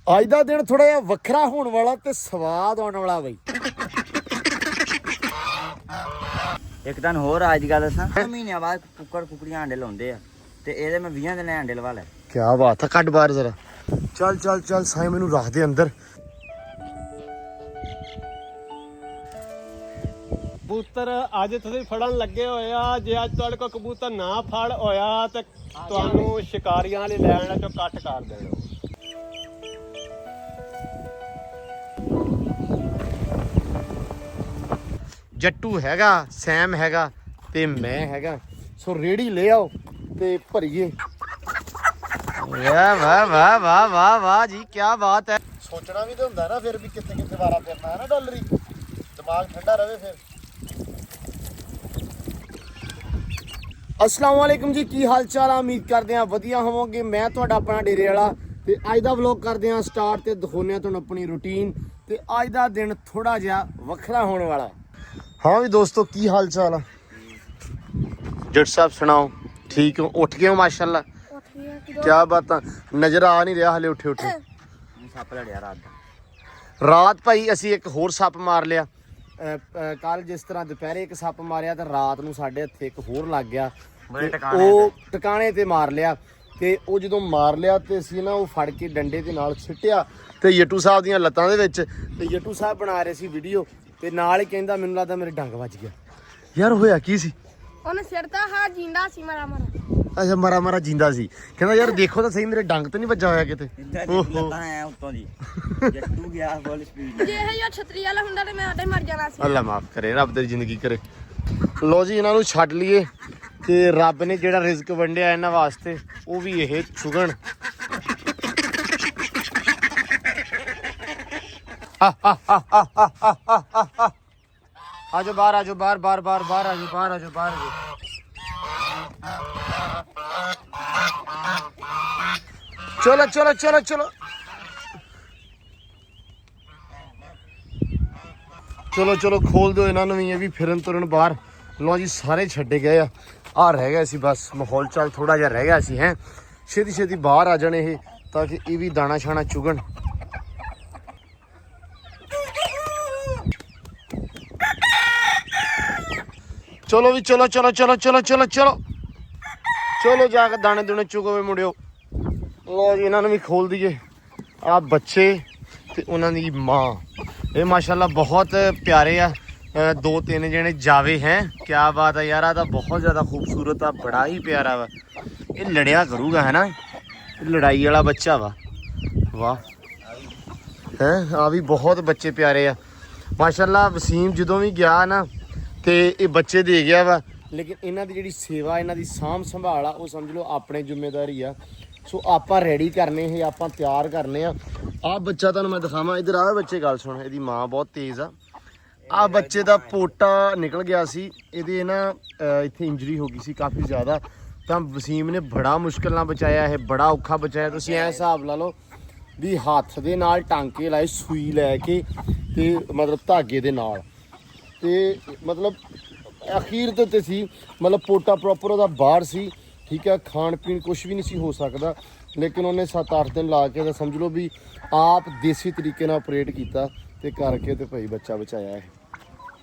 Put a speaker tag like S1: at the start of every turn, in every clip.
S1: ਅੱਜ ਦਾ ਦਿਨ ਥੋੜਾ ਜਿਹਾ ਵੱਖਰਾ ਹੋਣ ਵਾਲਾ ਤੇ ਸਵਾਦ ਆਉਣ ਵਾਲਾ ਬਈ।
S2: ਇੱਕ ਦਿਨ ਹੋਰ ਅੱਜ ਦੀ ਗੱਲ ਦੱਸਾਂ, ਮਹੀਨਿਆਂ ਬਾਅਦ ਕੁੱਕੜੀਆਂ ਆਂਡੇ ਲਾਉਂਦੇ ਆ ਤੇ ਇਹਦੇ ਮੈਂ 20 ਦਿਨ ਆਂਡੇ ਲਵਾ ਲੈ।
S1: ਕੀ ਬਾਤ ਹੈ, ਕੱਢ ਬਾਹਰ ਜ਼ਰਾ। ਚੱਲ ਚੱਲ ਚੱਲ ਸਾਈਂ ਮੈਨੂੰ ਰੱਖ ਦੇ ਅੰਦਰ।
S3: ਕਬੂਤਰ ਅੱਜ ਤੁਸੀਂ ਫੜਨ ਲੱਗੇ ਹੋਏ ਆ। ਜੇ ਅੱਜ ਤੁਹਾਡੇ ਕੋਲ ਕਬੂਤਰ ਨਾ ਫੜ ਹੋਇਆ ਤੇ ਤੁਹਾਨੂੰ ਸ਼ਿਕਾਰੀਆਂ ਵਾਲੀ ਲੈਣ ਚੋਂ ਕੱਟ ਕਰ ਦੇਣਾ।
S1: ਜੱਟੂ ਹੈਗਾ, ਸੈਮ ਹੈਗਾ ਤੇ ਮੈਂ ਹੈਗਾ, ਸੋ ਰੇੜੀ ਲੈ ਆਓ ਤੇ ਭਰੀਏ। ਵਾਹ ਵਾਹ ਵਾਹ ਵਾਹ ਵਾਹ ਵਾਹ ਜੀ, ਕੀ ਬਾਤ ਹੈ। ਸੋਚਣਾ ਵੀ ਤਾਂ ਹੁੰਦਾ ਨਾ ਫਿਰ ਵੀ ਕਿੱਥੇ ਕਿੱਥੇ ਵਾਰਾ ਫਿਰਨਾ ਹੈ ਨਾ ਡਾਲਰੀ, ਦਿਮਾਗ ਠੰਡਾ ਰਵੇ ਫਿਰ। अस्सलाम वालेकुम जी, की हाल चाल है? उम्मीद करते हैं वधिया होवोगे। मैं तुहाडा अपना डेरे वाला ते अज दा व्लॉग करते हैं स्टार्ट ते दिखाने तुहानू अपनी रूटीन ते अज दा दिन थोड़ा जिहा वखरा होने वाला। हाँ भी दोस्तों, की हाल चाल है? जट साहब सुनाओ, ठीक हो? उठ गए हो माशाल्लाह? क्या बात है, नजर आ नहीं रहा हाले उठे उठे।
S2: ਸੱਪ ਲੜਿਆ ਰਾਤ
S1: रात भाई असी एक होर सप मार लिया। ਕੱਲ ਜਿਸ ਤਰ੍ਹਾਂ ਦੁਪਹਿਰੇ ਇੱਕ ਸੱਪ ਮਾਰਿਆ ਤਾਂ ਰਾਤ ਨੂੰ ਸਾਡੇ ਹੱਥੇ ਇੱਕ ਹੋਰ ਲੱਗ ਗਿਆ। ਉਹ ਟਿਕਾਣੇ ਤੇ ਮਾਰ ਲਿਆ ਤੇ ਉਹ ਜਦੋਂ ਮਾਰ ਲਿਆ ਤੇ ਅਸੀਂ ਨਾ ਉਹ ਫੜ ਕੇ ਡੰਡੇ ਦੇ ਨਾਲ ਸਿੱਟਿਆ ਤੇ ਯੱਟੂ ਸਾਹਿਬ ਦੀਆਂ ਲੱਤਾਂ ਦੇ ਵਿੱਚ। ਤੇ ਯੱਟੂ ਸਾਹਿਬ ਬਣਾ ਰਹੇ ਸੀ ਵੀਡੀਓ ਤੇ ਨਾਲ ਹੀ ਕਹਿੰਦਾ ਮੈਨੂੰ ਲੱਗਦਾ ਮੇਰੇ ਡੰਗ ਵੱਜ ਗਿਆ। ਯਾਰ ਹੋਇਆ ਕੀ ਸੀ?
S4: ਉਹਨੇ ਸਿਰਤਾ ਹਾਂ ਜਿੰਦਾ ਸੀ ਮਰਾ ਮਰਾ।
S1: ਅੱਛਾ, ਮਰਾ ਮਰਾ ਜਿੰਦਾ ਸੀ। ਕਹਿੰਦਾ ਯਾਰ ਦੇਖੋ ਤਾਂ ਸਹੀ ਮੇਰੇ ਡੰਗ ਤੇ ਨਹੀਂ ਵੱਜਾ ਹੋਇਆ ਕਿਤੇ।
S2: ਲੱਤਾਂ ਐ ਉੱਤੋਂ ਦੀ ਜੱਟੂ ਗਿਆ ਫੁੱਲ ਸਪੀਡ।
S4: ਜੇ ਇਹ ਛਤਰੀ ਵਾਲਾ ਹੁੰਦਾ ਤੇ ਮੈਂ ਉਹਦੇ ਮਰ ਜਾਣਾ ਸੀ।
S1: ਅੱਲਾ ਮਾਫ ਕਰੇ, ਰੱਬ ਦੀ ਜ਼ਿੰਦਗੀ ਕਰੇ। ਲੋ ਜੀ, ਇਹਨਾਂ ਨੂੰ ਛੱਡ ਲਈਏ ਤੇ ਰੱਬ ਨੇ ਜਿਹੜਾ ਰਿਜ਼ਕ ਵੰਡਿਆ ਇਹਨਾਂ ਵਾਸਤੇ ਉਹ ਵੀ ਇਹ ਚੁਗਣ। ਆਜੋ ਬਾਹਰ, ਆਜੋ ਬਾਹਰ, ਬਾਹਰ ਬਾਹਰ ਬਾਹਰ ਆਜੋ, ਬਾਹਰ ਆਜੋ, ਬਾਹਰ ਆਜੋ। ਚਲੋ ਚਲੋ ਚਲੋ ਚਲੋ ਚਲੋ ਚਲੋ, ਖੋਲ ਦਿਓ ਇਹਨਾਂ ਨੂੰ ਵੀ, ਇਹ ਵੀ ਫਿਰਨ ਤੁਰਨ ਬਾਹਰ। ਲੋ ਜੀ, ਸਾਰੇ ਛੱਡੇ ਗਏ ਆ ਰਹਿ ਗਿਆ ਸੀ ਬਸ ਮਾਹੌਲ ਚਾਲ ਥੋੜਾ ਜਿਹਾ ਰਹਿ ਗਿਆ ਸੀ। ਹੈ ਛੇਤੀ ਛੇਤੀ ਬਾਹਰ ਆ ਜਾਣ ਇਹ, ਤਾਂ ਕਿ ਇਹ ਵੀ ਦਾਣਾ ਛਾਣਾ ਚੁਗਣ। ਚਲੋ ਵੀ ਚਲੋ ਚਲੋ ਚਲੋ ਚਲੋ ਚਲੋ ਚਲੋ ਚਲੋ, ਜਾ ਕੇ ਦਾਣੇ ਦੂਣੇ ਚੁਗੋ ਮੁੰਡਿਓ। ਲੋ ਜੀ, ਇਹਨਾਂ ਨੂੰ ਵੀ ਖੋਲ ਦਈਏ। ਆ ਬੱਚੇ ਤੇ ਉਹਨਾਂ ਦੀ ਮਾਂ, ਇਹ ਮਾਸ਼ਾਅੱਲਾ ਬਹੁਤ ਪਿਆਰੇ ਆ। ਦੋ ਤਿੰਨ ਜਣੇ ਜਾਵੇ ਹੈ। ਕਿਆ ਬਾਤ ਹੈ ਯਾਰ, ਆ ਤਾਂ ਬਹੁਤ ਜ਼ਿਆਦਾ ਖੂਬਸੂਰਤ ਆ, ਬੜਾ ਹੀ ਪਿਆਰਾ ਵਾ। ਇਹ ਲੜਿਆ ਕਰੂਗਾ ਹੈ ਨਾ, ਲੜਾਈ ਵਾਲਾ ਬੱਚਾ ਵਾ। ਵਾਹ ਹੈ, ਆ ਵੀ ਬਹੁਤ ਬੱਚੇ ਪਿਆਰੇ ਆ ਮਾਸ਼ਾਅੱਲਾ। ਵਸੀਮ ਜਦੋਂ ਵੀ ਗਿਆ ਨਾ ਤੇ ਇਹ ਬੱਚੇ ਦੇ ਗਿਆ ਵਾ, ਲੇਕਿਨ ਇਹਨਾਂ ਦੀ ਜਿਹੜੀ ਸੇਵਾ, ਇਹਨਾਂ ਦੀ ਸਾਂਭ ਸੰਭਾਲ ਆ, ਉਹ ਸਮਝ ਲਓ ਆਪਣੇ ਜ਼ਿੰਮੇਵਾਰੀ ਆ। ਸੋ ਆਪਾਂ ਰੈਡੀ ਕਰਨੇ ਇਹ, ਆਪਾਂ ਤਿਆਰ ਕਰਨੇ ਆ। ਆਹ ਬੱਚਾ ਤੁਹਾਨੂੰ ਮੈਂ ਦਿਖਾਵਾਂ, ਇੱਧਰ ਆ ਬੱਚੇ, ਗੱਲ ਸੁਣ। ਇਹਦੀ ਮਾਂ ਬਹੁਤ ਤੇਜ਼ ਆ। ਆ ਬੱਚੇ ਦਾ ਪੋਟਾ ਨਿਕਲ ਗਿਆ ਸੀ, ਇਹਦੇ ਨਾ ਇੱਥੇ ਇੰਜਰੀ ਹੋ ਗਈ ਸੀ ਕਾਫੀ ਜ਼ਿਆਦਾ। ਤਾਂ ਵਸੀਮ ਨੇ ਬੜਾ ਮੁਸ਼ਕਿਲ ਨਾਲ ਬਚਾਇਆ, ਇਹ ਬੜਾ ਔਖਾ ਬਚਾਇਆ। ਤੁਸੀਂ ਐ ਹਿਸਾਬ ਲਾ ਲਓ ਵੀ ਹੱਥ ਦੇ ਨਾਲ ਟਾਂਕੇ ਲਾਏ, ਸੂਈ ਲੈ ਕੇ ਤੇ ਮਤਲਬ ਧਾਗੇ ਦੇ ਨਾਲ, ਤੇ ਮਤਲਬ ਅਖੀਰ ਤੇ ਉੱਤੇ ਸੀ। ਮਤਲਬ ਪੋਟਾ ਪ੍ਰੋਪਰ ਉਹਦਾ ਬਾਹਰ ਸੀ, ਠੀਕ ਹੈ। ਖਾਣ ਪੀਣ ਕੁਛ ਵੀ ਨਹੀਂ ਸੀ ਹੋ ਸਕਦਾ, ਲੇਕਿਨ ਉਹਨੇ 7-8 ਦਿਨ ਲਾ ਕੇ ਤਾਂ ਸਮਝ ਲਓ ਵੀ ਆਪ ਦੇਸੀ ਤਰੀਕੇ ਨਾਲ ਆਪਰੇਟ ਕੀਤਾ ਤੇ ਕਰਕੇ ਤੇ ਭਾਈ ਬੱਚਾ ਬਚਾਇਆ। ਇਹ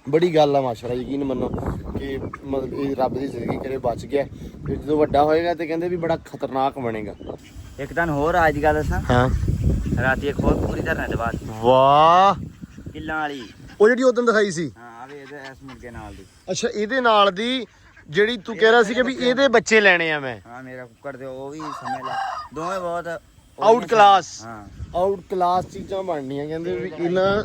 S1: ਬੜੀ ਗੱਲ ਆ ਮਾਸ਼ਾਅੱਲਾ, ਯਕੀਨ ਮੰਨੋ ਕਿ ਮਤਲਬ ਇਹ ਰੱਬ ਦੀ ਜ਼ਿੰਦਗੀ ਕਰੇ ਬਚ ਗਿਆ। ਤੇ ਜਦੋਂ ਵੱਡਾ ਹੋਏਗਾ ਤੇ ਕਹਿੰਦੇ ਵੀ ਬੜਾ ਖਤਰਨਾਕ ਬਣੇਗਾ।
S2: ਇੱਕ ਦਿਨ ਹੋਰ ਅੱਜ ਦੀ ਗੱਲ ਦੱਸਾਂ,
S1: ਹਾਂ
S2: ਰਾਤੀ ਇੱਕ ਹੋਰ ਪੂਰੀ ਧਰਨੇ ਦੇ ਬਾਅਦ
S1: ਵਾਹ,
S2: ਕਿੱਲਾਂ ਵਾਲੀ
S1: ਉਹ ਜਿਹੜੀ ਉਦੋਂ ਦਿਖਾਈ ਸੀ।
S2: ਹਾਂ ਆਵੇ ਇਹਦੇ ਇਸ ਮੁਰਗੇ ਨਾਲ ਦੀ।
S1: ਅੱਛਾ, ਇਹਦੇ ਨਾਲ ਦੀ ਜਿਹੜੀ ਤੂੰ ਕਹਿ ਰਿਹਾ ਸੀ ਕਿ ਵੀ ਇਹਦੇ ਬੱਚੇ ਲੈਣੇ ਆ ਮੈਂ।
S2: ਹਾਂ ਮੇਰਾ ਕੁੱਕੜ ਤੇ ਉਹ ਵੀ ਸਮਝ ਲਾ, ਦੋਵੇਂ ਬਹੁਤ
S1: ਆਊਟ ਕਲਾਸ,
S2: ਹਾਂ
S1: ਆਊਟ ਕਲਾਸ ਚੀਜ਼ਾਂ ਬਣਨੀਆਂ ਕਹਿੰਦੇ ਵੀ ਇਹਨਾਂ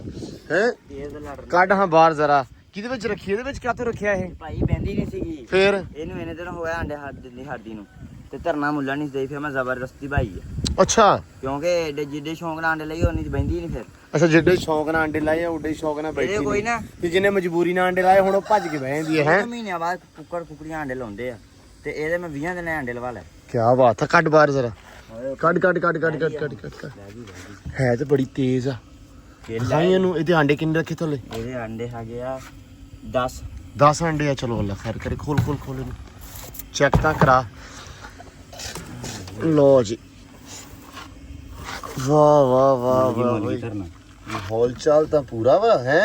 S1: ਹੈ।
S2: ਤੇਜ਼ ਲੜ
S1: ਕੱਢ ਹਾਂ ਬਾਹਰ ਜ਼ਰਾ। ਕਿਹਦੇ ਵਿੱਚ ਰੱਖੀ? ਇਹਦੇ ਵਿੱਚ ਕਾਹਤੋਂ ਰੱਖਿਆ ਇਹ?
S2: ਭਾਈ ਬੈਂਦੀ ਨਹੀਂ ਸੀਗੀ,
S1: ਫੇਰ
S2: ਇਹਨੂੰ ਇਹਨੇ ਦਿਨ ਹੋਇਆ ਅੰਡੇ ਹੱਦ ਦਿੰਦੀ ਹੱਡੀ ਨੂੰ ਤੇ ਧਰਨਾ ਮੁੱਲਾ ਨਹੀਂ ਸੀ। ਫਿਰ ਮੈਂ ਜ਼ਬਰਦਸਤੀ ਭਾਈ ਆ,
S1: ਅੱਛਾ
S2: ਕਿਉਂਕਿ ਜਿੱਡੇ ਸ਼ੌਂਕ ਨਾਲ ਅੰਡੇ ਲਈ ਉਹਨੀ ਚ ਬੈਂਦੀ ਨਹੀਂ। ਫਿਰ
S1: ਅੱਛਾ, ਜਿੱਡੇ ਸ਼ੌਂਕ ਨਾਲ ਅੰਡੇ ਲਾਏ ਉੱਡੇ ਸ਼ੌਂਕ ਨਾਲ ਬੈਠੀ
S2: ਇਹ ਕੋਈ ਨਾ,
S1: ਤੇ ਜਿਹਨੇ ਮਜਬੂਰੀ ਨਾਲ ਅੰਡੇ ਲਾਏ ਹੁਣ ਉਹ ਭੱਜ ਕੇ ਬਹਿ ਜਾਂਦੀ ਹੈ।
S2: ਮਹੀਨਿਆਂ ਬਾਅਦ ਕੁੱਕੜੀਆਂ ਅੰਡੇ ਲਾਉਂਦੇ ਆ ਤੇ ਇਹਦੇ ਮੈਂ 20 ਦਿਨ ਅੰਡੇ ਲਵਾ ਲੈ।
S1: ਕੀ ਬਾਤ ਹੈ, ਕੱਢ ਬਾਹਰ ਜ਼ਰਾ। ਕੱਢ ਕੱਢ ਕੱਢ ਕੱਢ ਕੱਢ ਕੱਢ ਕੱਢ। ਹੈ ਤੇ ਬੜੀ ਤੇਜ਼ ਆ। ਦਿਖਾਈ ਇਹਨੂੰ। ਇਹਦੇ ਆਂਡੇ ਕਿੰਨੇ ਰੱਖੇ ਥੱਲੇ?
S2: ਇਹਦੇ ਅੰਡੇ ਹੈਗੇ ਆ 10
S1: ਅੰਡੇ ਆ। ਚਲੋ ਅੱਲਾ ਖੈਰ ਕਰੇ, ਖੋਲ ਖੋਲ ਖੋਲ ਇਹਨੂੰ, ਚੈੱਕ ਤਾਂ ਕਰਾ। ਲੋ ਜੀ, ਵਾਹ ਵਾਹ ਵਾਹ
S2: ਮੁਰਗੀ
S1: ਵਾਹ
S2: ਮੁਰਗੀ
S1: ਬਈ
S2: ਧਰਨਾ
S1: ਮਾਹੌਲ ਚਾਲ ਤਾਂ ਪੂਰਾ ਵਾ ਹੈ।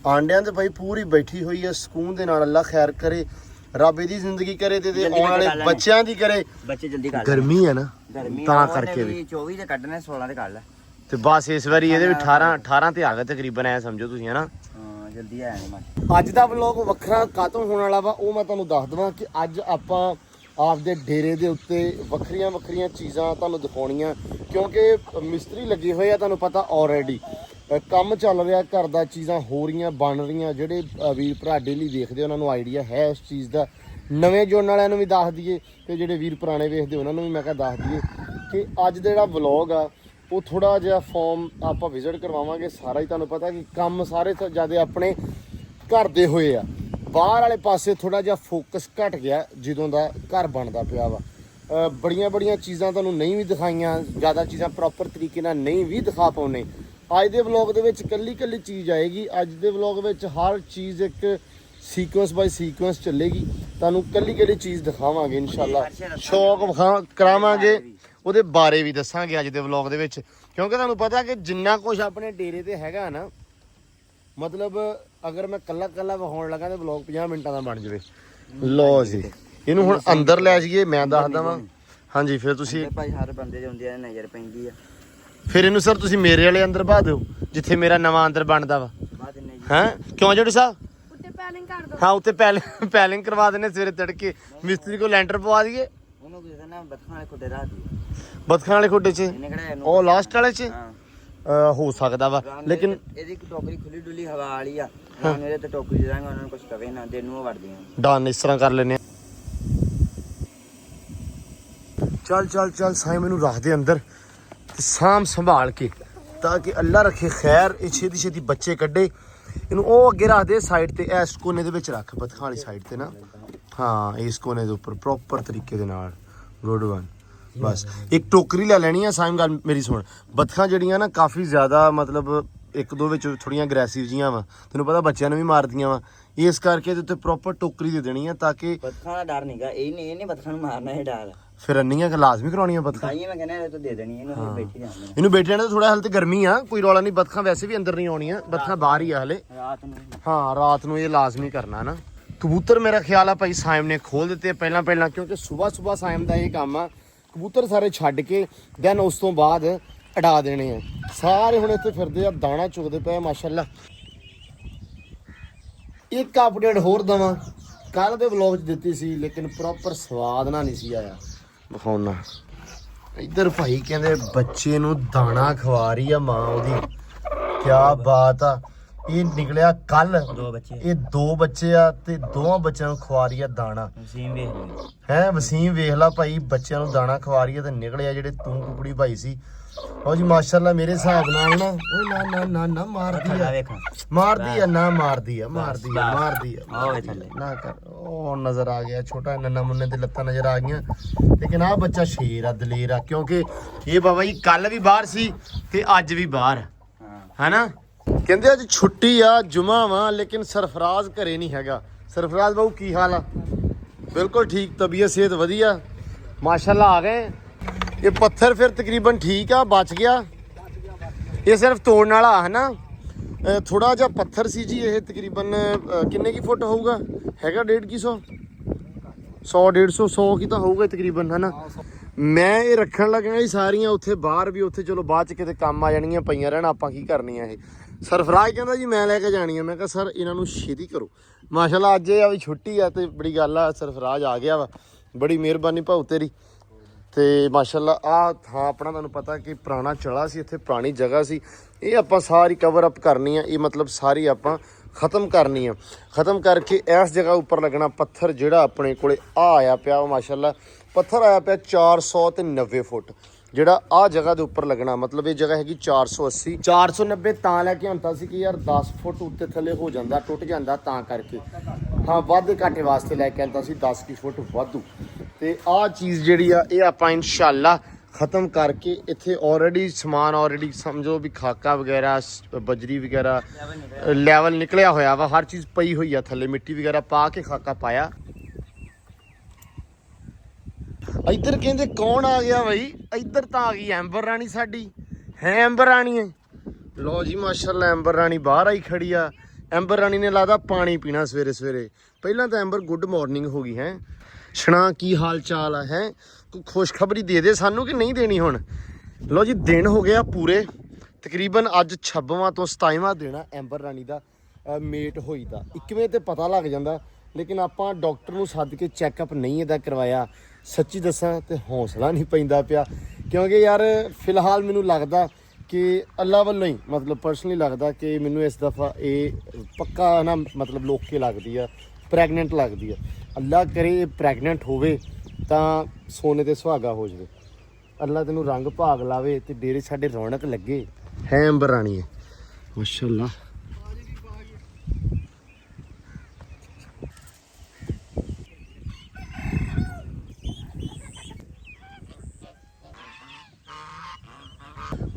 S1: ਆਂਡਿਆਂ ਤੇ ਭਾਈ ਪੂਰੀ ਬੈਠੀ ਹੋਈ ਹੈ ਸਕੂਨ ਦੇ ਨਾਲ। ਅੱਲਾ ਖੈਰ ਕਰੇ, ਰੱਬ ਇਹਦੀ ਜ਼ਿੰਦਗੀ ਕਰੇ ਤੇ
S2: ਜਲਦੀ
S1: ਆਉਣ ਵਾਲੇ
S2: ਕੱਢ ਲੈਣੇ।
S1: ਬੱਚਿਆਂ ਦੀ ਕਰੇ।
S2: ਬੱਚੇ ਜਲਦੀ ਕਰ
S1: ਗਰਮੀ ਹੈ ਨਾ
S2: ਗਰਮੀ
S1: ਤਾਂ
S2: ਉਹਨੇ
S1: ਕਰਕੇ
S2: ਵੀ 24 ਦੇ ਕੱਢਣੇ 16 ਦੇ ਕੱਢ ਲੈ।
S1: ਤੇ ਬਸ ਇਸ ਵਾਰੀ ਇਹਦੇ ਵੀ 18 ਤੇ ਆ ਗਏ ਤਕਰੀਬਨ, ਐ ਸਮਝੋ ਤੁਸੀਂ ਹਨਾ।
S2: ਹਾਂ ਜਲਦੀ ਆ ਜਾਣੇ ਮੱਝ।
S1: ਅੱਜ ਦਾ ਵਲੌਗ ਵੱਖਰਾ ਕਾਤੋਂ ਹੋਣ ਵਾਲਾ ਵਾ ਉਹ ਮੈਂ ਤੁਹਾਨੂੰ ਦੱਸ ਦਵਾਂ ਕਿ ਅੱਜ ਆਪਾਂ ਆਪਦੇ ਡੇਰੇ ਦੇ ਉੱਤੇ ਵੱਖਰੀਆਂ ਚੀਜ਼ਾਂ ਤੁਹਾਨੂੰ ਦਿਖਾਉਣੀਆਂ, ਕਿਉਂਕਿ ਮਿਸਤਰੀ ਲੱਗੇ ਹੋਏ ਆ, ਤੁਹਾਨੂੰ ਪਤਾ ਆਲਰੇਡੀ ਕੰਮ ਚੱਲ ਰਿਹਾ ਘਰ ਦਾ, ਚੀਜ਼ਾਂ ਹੋ ਰਹੀਆਂ ਬਣ ਰਹੀਆਂ। ਜਿਹੜੇ ਵੀਰ ਭਰਾ ਡੇਲੀ ਵੇਖਦੇ ਉਹਨਾਂ ਨੂੰ ਆਈਡੀਆ ਹੈ ਇਸ ਚੀਜ਼ ਦਾ। ਨਵੇਂ ਜੁੜਨ ਵਾਲਿਆਂ ਨੂੰ ਵੀ ਦੱਸ ਦਈਏ ਤੇ ਜਿਹੜੇ ਵੀਰ ਪੁਰਾਣੇ ਵੇਖਦੇ ਉਹਨਾਂ ਨੂੰ ਵੀ ਮੈਂ ਕਿਹਾ ਦੱਸ ਦਈਏ ਕਿ ਅੱਜ ਦਾ ਜਿਹੜਾ ਵਲੌਗ ਆ ਉਹ ਥੋੜਾ ਜਿਹਾ ਫਾਰਮ ਆਪਾਂ ਵਿਜ਼ਿਟ ਕਰਵਾਵਾਂਗੇ। ਸਾਰਾ ਹੀ ਤੁਹਾਨੂੰ ਪਤਾ ਕਿ ਕੰਮ ਸਾਰੇ ਤੋਂ ਜ਼ਿਆਦਾ ਆਪਣੇ ਘਰ ਦੇ ਹੋਏ ਆ, ਬਾਹਰ ਵਾਲੇ ਪਾਸੇ ਥੋੜਾ ਜਿਹਾ ਫੋਕਸ ਘਟ ਗਿਆ ਜਦੋਂ ਦਾ ਘਰ ਬਣਦਾ ਪਿਆ ਵਾ। ਬੜੀਆਂ ਚੀਜ਼ਾਂ ਤੁਹਾਨੂੰ ਨਹੀਂ ਵੀ ਦਿਖਾਈਆਂ, ਜ਼ਿਆਦਾ ਚੀਜ਼ਾਂ ਪ੍ਰੋਪਰ ਤਰੀਕੇ ਨਾਲ ਨਹੀਂ ਵੀ ਦਿਖਾ ਪਾਉਨੇ। ਅੱਜ ਦੇ ਵਲੌਗ ਦੇ ਵਿੱਚ ਕੱਲੀ ਚੀਜ਼ ਆਏਗੀ। ਅੱਜ ਦੇ ਵਲੌਗ ਵਿੱਚ ਹਰ ਚੀਜ਼ ਇੱਕ ਸੀਕੁਐਂਸ ਬਾਈ ਸੀਕੁਐਂਸ ਚੱਲੇਗੀ। ਤੁਹਾਨੂੰ ਕੱਲੀ ਚੀਜ਼ ਦਿਖਾਵਾਂਗੇ ਇਨਸ਼ਾਅੱਲਾ, ਸ਼ੌਕ ਕਰਾਵਾਂਗੇ, ਉਹਦੇ ਬਾਰੇ ਵੀ ਦੱਸਾਂਗੇ ਅੱਜ ਦੇ ਵਲੌਗ ਦੇ ਵਿੱਚ। ਕਿਉਂਕਿ ਤੁਹਾਨੂੰ ਪਤਾ ਕਿ ਜਿੰਨਾ ਕੁਝ ਆਪਣੇ ਡੇਰੇ ਤੇ ਹੈਗਾ ਨਾ, ਮਤਲਬ ਅਗਰ ਮੈਂ ਕੱਲਾ ਵਿਖਾਉਣ ਲੱਗਾ ਤੇ ਵਲੌਗ 50 ਮਿੰਟਾਂ ਦਾ ਬਣ ਜਾਵੇ। ਲੋ ਜੀ ਇਹਨੂੰ ਹੁਣ ਅੰਦਰ ਲੈ ਜਾਈਏ, ਮੈਂ ਦੱਸਦਾ ਵਾਂ। ਹਾਂਜੀ ਫਿਰ ਤੁਸੀਂ
S2: ਭਾਈ ਹਰ ਬੰਦੇ ਦੇ ਹੁੰਦੇ ਆ, ਨਜ਼ਰ ਪੈਂਦੀ ਆ।
S1: ਫਿਰ ਇਹਨੂੰ ਸਰ ਤੁਸੀਂ ਮੇਰੇ ਵਾਲੇ ਅੰਦਰ ਬਾਹ ਦਿਓ ਜਿੱਥੇ ਮੇਰਾ ਨਵਾਂ ਅੰਦਰ ਬਣਦਾ ਵਾ।
S2: ਬਾਅਦ ਇੰਨੇ ਜੀ
S1: ਹੈ ਕਿਉਂ ਜੋੜੀ ਸਾਹਿਬ?
S4: ਉੱਤੇ ਪੈਲਿੰਗ ਕਰ ਦੋ।
S1: ਹਾਂ ਉੱਤੇ ਪੈਲਿੰਗ ਕਰਵਾ ਦੇਣੇ ਸਵੇਰੇ ਤੜਕੇ, ਮਿਸਤਰੀ ਕੋ ਲੈਂਟਰ ਪਵਾ ਦਈਏ।
S2: ਉਹਨੂੰ ਕਿਸੇ ਨੇ ਬੱਥਾਂ ਵਾਲੇ ਖੁੱਡੇ ਰਾਤ ਦੀ
S1: ਬਤਖਾਂ ਵਾਲੇ ਖੁੱਡੇ 'ਚ
S2: ਇਹਨੇ ਕਿਹੜਾ ਇਹਨੂੰ
S1: ਉਹ ਲਾਸਟ ਵਾਲੇ 'ਚ
S2: ਹਾਂ
S1: ਹੋ ਸਕਦਾ ਵਾ, ਲੇਕਿਨ
S2: ਇਹਦੀ ਟੋਕਰੀ ਖੁੱਲੀ ਡੁੱਲੀ ਹਵਾ ਵਾਲੀ ਆ। ਹੁਣ ਇਹਦੇ ਤੇ ਟੋਕਰੀ ਦੇ ਦਾਂਗੇ, ਉਹਨਾਂ ਨੂੰ ਕੁਝ ਕਵੇ ਨਾ, ਦੇ ਨੂੰ ਵੜਦੀਆਂ।
S1: ਡਨ ਇਸ ਤਰ੍ਹਾਂ ਕਰ ਲੈਨੇ ਆ। ਚੱਲ ਸਾਈਂ ਮੈਨੂੰ ਰੱਖ ਦੇ ਅੰਦਰ ਤੇ ਸਾਂਭ ਸੰਭਾਲ ਕੇ, ਤਾਂ ਕਿ ਅੱਲਾ ਰੱਖੇ ਖੈਰ ਇਹ ਛੇਤੀ ਬੱਚੇ ਕੱਢੇ। ਇਹਨੂੰ ਉਹ ਅੱਗੇ ਰੱਖ ਦੇ ਸਾਈਡ ਤੇ, ਇਸ ਕੋਨੇ ਦੇ ਵਿੱਚ ਰੱਖ, ਬਤਖਾਂ ਵਾਲੀ ਸਾਈਡ ਤੇ ਨਾ। ਹਾਂ ਇਸ ਕੋਨੇ ਦੇ ਉੱਪਰ ਪ੍ਰੋਪਰ ਤਰੀਕੇ ਦੇ ਨਾਲ। Good one. ਬਸ ਇੱਕ ਟੋਕਰੀ ਲੈ ਲੈਣੀ ਆ। ਸਾਈਮ ਗੱਲ ਮੇਰੀ ਸੁਣ, ਬਤਖਾਂ ਜਿਹੜੀਆਂ ਨਾ ਕਾਫੀ ਜ਼ਿਆਦਾ ਮਤਲਬ ਇੱਕ ਦੋ ਵਿੱਚ ਥੋੜੀਆਂ ਅਗਰੈਸਿਵ ਜੀਆਂ ਵਾ, ਤੈਨੂੰ ਪਤਾ ਬੱਚਿਆਂ ਨੂੰ ਵੀ ਮਾਰਦੀਆਂ ਵਾ, ਇਸ ਕਰਕੇ ਇਹਦੇ ਉੱਤੇ ਪ੍ਰੋਪਰ ਟੋਕਰੀ ਦੇ ਦੇਣੀ ਆ ਤਾਂ ਕਿ
S2: ਬੱਥਾਂ ਦਾ ਡਰ ਨਹੀਂਗਾ। ਇਹ ਨਹੀਂ ਬੱਥਾਂ ਨੂੰ ਮਾਰਨਾ, ਇਹ ਡਰ
S1: ਫਿਰ ਅੰਨੀਆਂ ਲਾਜ਼ਮੀ ਕਰਾਉਣੀਆਂ ਬਤਖਾਂ।
S2: ਤਾਈਏ ਮੈਂ ਕਹਿੰਦਾ ਇਹ ਤਾਂ ਦੇ ਦੇਣੀ ਇਹਨੂੰ, ਫਿਰ ਬੈਠੀ ਜਾਂਦੇ
S1: ਇਹਨੂੰ ਬੈਠੇ ਰਹਿਣਾ ਥੋੜਾ, ਹਾਲੇ ਤੇ ਗਰਮੀ ਆ, ਕੋਈ ਰੌਲਾ ਨਹੀਂ। ਬਤਖਾਂ ਵੈਸੇ ਵੀ ਅੰਦਰ ਨਹੀਂ ਆਉਣੀਆਂ, ਬਤਖਾਂ ਬਾਹਰ ਹੀ ਆ ਹਲੇ।
S2: ਰਾਤ ਨੂੰ।
S1: ਹਾਂ ਰਾਤ ਨੂੰ ਇਹ ਲਾਜ਼ਮੀ ਕਰਨਾ ਨਾ। ਕਬੂਤਰ ਮੇਰਾ ਖਿਆਲ ਆ ਭਾਈ ਸਾਇਮ ਨੇ ਖੋਲ ਦਿੱਤੇ ਪਹਿਲਾਂ, ਕਿਉਂਕਿ ਸਵੇਰ ਸਾਇਮ ਦਾ ਇਹ ਕੰਮ ਆ, ਕਬੂਤਰ ਸਾਰੇ ਛੱਡ ਕੇ ਦੈਨ ਉਸ ਤੋਂ ਬਾਅਦ ਅਡਾ ਦੇਣੇ ਆ। ਸਾਰੇ ਹੁਣ ਇੱਥੇ ਫਿਰਦੇ ਆ, ਦਾਣਾ ਚੁਗਦੇ ਪਏ ਮਾਸ਼ਾਅੱਲਾ। ਇੱਕ ਅਪਡੇਟ ਹੋਰ ਦਵਾਂ, ਕੱਲ ਦੇ ਵਲੌਗ 'ਚ ਦਿੱਤੀ ਸੀ ਲੇਕਿਨ ਪ੍ਰੋਪਰ ਸਵਾਦ ਨਾਲ ਨਹੀਂ ਸੀ ਆਇਆ, ਵਿਖਾਉਣਾ। ਇੱਧਰ ਭਾਈ ਕਹਿੰਦੇ ਬੱਚੇ ਨੂੰ ਦਾਣਾ ਖਵਾ ਰਹੀ ਆ ਮਾਂ ਉਹਦੀ, ਕਿਆ ਬਾਤ ਆ। ਇਹ ਨਿਕਲਿਆ ਕੱਲ,
S2: ਦੋ ਬੱਚੇ
S1: ਇਹ 2 ਬੱਚੇ ਆ ਤੇ ਦੋਵਾਂ ਬੱਚਿਆਂ ਨੂੰ ਖਵਾ ਰਹੀ ਆ ਦਾਣਾ।
S2: ਵਸੀਮ ਵੇਖ ਲਈ
S1: ਹੈ ਵਸੀਮ ਵੇਖ ਲਾ ਭਾਈ, ਬੱਚਿਆਂ ਨੂੰ ਦਾਣਾ ਖਵਾ ਰਹੀ ਆ ਤੇ ਨਿਕਲਿਆ ਜਿਹੜੇ ਤੂੰ ਕੁਕੜੀ ਭਾਈ ਸੀ। ਉਹ ਜੀ ਮਾਸ਼ਾਅੱਲਾ ਮੇਰੇ ਹਿਸਾਬ ਨਾਲ ਨਾ ਓਏ ਨਾ ਮਾਰਦੀ ਆ,
S2: ਵੇਖ
S1: ਮਾਰਦੀ ਆ ਮਾਰਦੀ ਆ
S2: ਆਵੇ ਥੱਲੇ
S1: ਨਾ ਕਰ। ਉਹ ਨਜ਼ਰ ਆ ਗਿਆ ਛੋਟਾ ਨੰਨਾ ਮੁੰਨੇ ਤੇ ਲੱਤਾਂ ਨਜ਼ਰ ਆ ਗਈਆਂ, ਲੇਕਿਨ ਆ ਬੱਚਾ ਸ਼ੇਰ ਆ, ਦਲੇਰ ਆ, ਕਿਉਂਕਿ ਇਹ ਬਾਬਾ ਜੀ ਕੱਲ ਵੀ ਬਾਹਰ ਸੀ ਤੇ ਅੱਜ ਵੀ ਬਾਹਰ
S2: ਹਾਂ।
S1: ਹੈਨਾ। ਕਹਿੰਦੇ ਅੱਜ ਛੁੱਟੀ ਆ, ਜੁਮਾ ਵਾ, ਲੇਕਿਨ ਸਰਫਰਾਜ਼ ਘਰੇ ਨਹੀਂ ਹੈਗਾ। ਸਰਫਰਾਜ਼ ਬਾਬੂ ਕੀ ਹਾਲ ਆ? ਬਿਲਕੁਲ ਠੀਕ, ਤਬੀਅਤ ਸਿਹਤ ਵਧੀਆ ਮਾਸ਼ਾਅੱਲਾ। ਆ ਗਏ ਇਹ ਪੱਥਰ ਫਿਰ ਤਕਰੀਬਨ ਠੀਕ ਆ, ਬਚ ਗਿਆ। ਇਹ ਸਿਰਫ ਤੋੜਨ ਵਾਲਾ ਹੈ ਨਾ, ਥੋੜਾ ਜਿਹਾ ਪੱਥਰ ਸੀ ਜੀ। ਇਹ ਤਕਰੀਬਨ ਕਿੰਨੇ ਕੀ ਫੁੱਟ ਹੋਊਗਾ? ਹੈਗਾ 150 100 ਕੀ ਤਾਂ ਹੋਊਗਾ ਤਕਰੀਬਨ, ਹੈ ਨਾ। ਮੈਂ ਇਹ ਰੱਖਣ ਲੱਗਿਆ ਜੀ ਸਾਰੀਆਂ ਉੱਥੇ ਬਾਹਰ ਵੀ, ਉੱਥੇ ਚਲੋ ਬਾਅਦ ਚ ਕਿਤੇ ਕੰਮ ਆ ਜਾਣੀਆਂ, ਪਈਆਂ ਰਹਿਣ, ਆਪਾਂ ਕੀ ਕਰਨੀਆਂ ਇਹ। ਸਰਫਰਾਜ਼ ਕਹਿੰਦਾ ਜੀ ਮੈਂ ਲੈ ਕੇ ਜਾਣੀ ਆ। ਮੈਂ ਕਿਹਾ ਸਰ ਇਹਨਾਂ ਨੂੰ ਛੇਤੀ ਕਰੋ। ਮਾਸ਼ਾਅੱਲਾ ਅੱਜ ਇਹ ਆ ਵੀ ਛੁੱਟੀ ਆ ਤੇ ਬੜੀ ਗੱਲ ਆ, ਸਰਫਰਾਜ਼ ਆ ਗਿਆ ਵਾ, ਬੜੀ ਮਿਹਰਬਾਨੀ ਭਾਊ ਤੇਰੀ। ਤੇ ਮਾਸ਼ਾਅੱਲਾ ਆ ਥਾਂ ਆਪਣਾ ਤੁਹਾਨੂੰ ਪਤਾ ਕਿ ਪੁਰਾਣਾ ਚੜਾ ਸੀ, ਇੱਥੇ ਪੁਰਾਣੀ ਜਗ੍ਹਾ ਸੀ। ਇਹ ਆਪਾਂ ਸਾਰੀ ਕਵਰ ਅਪ ਕਰਨੀ ਆ, ਇਹ ਮਤਲਬ ਸਾਰੀ ਆਪਾਂ ਖਤਮ ਕਰਨੀ ਆ। ਖਤਮ ਕਰਕੇ ਇਸ ਜਗ੍ਹਾ ਉੱਪਰ ਲੱਗਣਾ ਪੱਥਰ ਜਿਹੜਾ ਆਪਣੇ ਕੋਲੇ ਆ ਆਇਆ ਪਿਆ ਮਾਸ਼ਾਅੱਲਾ। ਪੱਥਰ ਆਇਆ ਪਿਆ 490 ਫੁੱਟ, ਜਿਹੜਾ ਆ ਜਗ੍ਹਾ ਦੇ ਉੱਪਰ ਲੱਗਣਾ। ਮਤਲਬ ਇਹ ਜਗ੍ਹਾ ਹੈਗੀ 480 490 ਤਾਂ ਲੈ ਕੇ ਆਉਂਦਾ ਸੀ ਕਿ ਯਾਰ 10 ਫੁੱਟ ਉੱਤੇ ਥੱਲੇ ਹੋ ਜਾਂਦਾ, ਟੁੱਟ ਜਾਂਦਾ, ਤਾਂ ਕਰਕੇ ਹਾਂ ਵਾਧੇ ਘਾਟੇ ਵਾਸਤੇ ਲੈ ਕੇ ਆਉਂਦਾ ਸੀ 10 ਫੁੱਟ ਵਾਧੂ। ਤੇ ਆਹ ਚੀਜ਼ ਜਿਹੜੀ ਆ ਇਹ ਆਪਾਂ ਇਨਸ਼ਾਅੱਲਾ ਖਤਮ ਕਰਕੇ ਇੱਥੇ ਆਲਰੇਡੀ ਸਮਾਨ ਸਮਝੋ ਵੀ ਖਾਕਾ ਵਗੈਰਾ, ਬਜਰੀ ਵਗੈਰਾ ਲੈਵਲ ਨਿਕਲਿਆ ਹੋਇਆ ਵਾ, ਹਰ ਚੀਜ਼ ਪਈ ਹੋਈ ਆ ਥੱਲੇ, ਮਿੱਟੀ ਵਗੈਰਾ ਪਾ ਕੇ ਖਾਕਾ ਪਾਇਆ। ਇੱਧਰ ਕਹਿੰਦੇ ਕੌਣ ਆ ਗਿਆ ਬਈ? ਇੱਧਰ ਤਾਂ ਆ ਗਈ ਐਂਬਰ ਰਾਣੀ ਸਾਡੀ। ਹੈ ਐਂਬਰ ਰਾਣੀ ਲੋ ਜੀ ਮਾਸ਼ਾਅੱਲਾ ਐਂਬਰ ਰਾਣੀ ਬਾਹਰ ਆਈ ਖੜੀ ਆ। ਐਂਬਰ ਰਾਣੀ ਨੇ ਲੱਗਦਾ ਪਾਣੀ ਪੀਣਾ ਸਵੇਰੇ ਸਵੇਰੇ। ਪਹਿਲਾਂ ਤਾਂ ਐਂਬਰ ਗੁੱਡ ਮਾਰਨਿੰਗ ਹੋ ਗਈ ਹੈ। ਛਣਾ ਕੀ ਹਾਲ ਚਾਲ ਹੈ ਕੋਈ ਖੁਸ਼ਖਬਰੀ ਦੇ ਸਾਨੂੰ ਕਿ ਨਹੀਂ ਦੇਣੀ ਹੁਣ। ਲੋ ਜੀ ਦਿਨ ਹੋ ਗਿਆ ਪੂਰੇ ਤਕਰੀਬਨ ਅੱਜ 26ਵਾਂ ਤੋਂ 27ਵਾਂ ਦੇਣਾ ਐਂਬਰ ਰਾਣੀ ਦਾ ਮੇਟ ਹੋਈ ਦਾ। 21ਵੇਂ ਤੇ ਪਤਾ ਲੱਗ ਜਾਂਦਾ ਲੇਕਿਨ ਆਪਾਂ ਡਾਕਟਰ ਨੂੰ ਸੱਦ ਕੇ ਚੈੱਕਅਪ ਨਹੀਂ ਇਹਦਾ ਕਰਵਾਇਆ। ਸੱਚੀ ਦੱਸਾਂ ਤੇ ਹੌਸਲਾ ਨਹੀਂ ਪੈਂਦਾ ਪਿਆ ਕਿਉਂਕਿ ਯਾਰ ਫਿਲਹਾਲ ਮੈਨੂੰ ਲੱਗਦਾ ਕਿ ਅੱਲਾ ਵੱਲੋਂ ਹੀ ਮਤਲਬ ਪਰਸਨਲੀ ਲੱਗਦਾ ਕਿ ਮੈਨੂੰ ਇਸ ਦਫਾ ਇਹ ਪੱਕਾ ਨਾ ਮਤਲਬ ਲੋਕ ਕੇ ਲੱਗਦੀ ਆ ਪ੍ਰੈਗਨੈਂਟ ਲੱਗਦੀ ਆ। ਅੱਲਾ ਕਰੇ ਇਹ ਪ੍ਰੈਗਨੈਂਟ ਹੋਵੇ ਤਾਂ ਸੋਨੇ ਤੇ ਸੁਹਾਗਾ ਹੋ ਜਾਵੇ। ਅੱਲਾ ਤੈਨੂੰ ਰੰਗ ਭਾਗ ਲਾਵੇ ਤੇ ਡੇਰੇ ਸਾਡੇ ਰੌਣਕ ਲੱਗੇ। ਹੈ ਅੰਬਰ ਰਾਣੀ ਹੈ ਮਾਸ਼ਾਅੱਲਾ।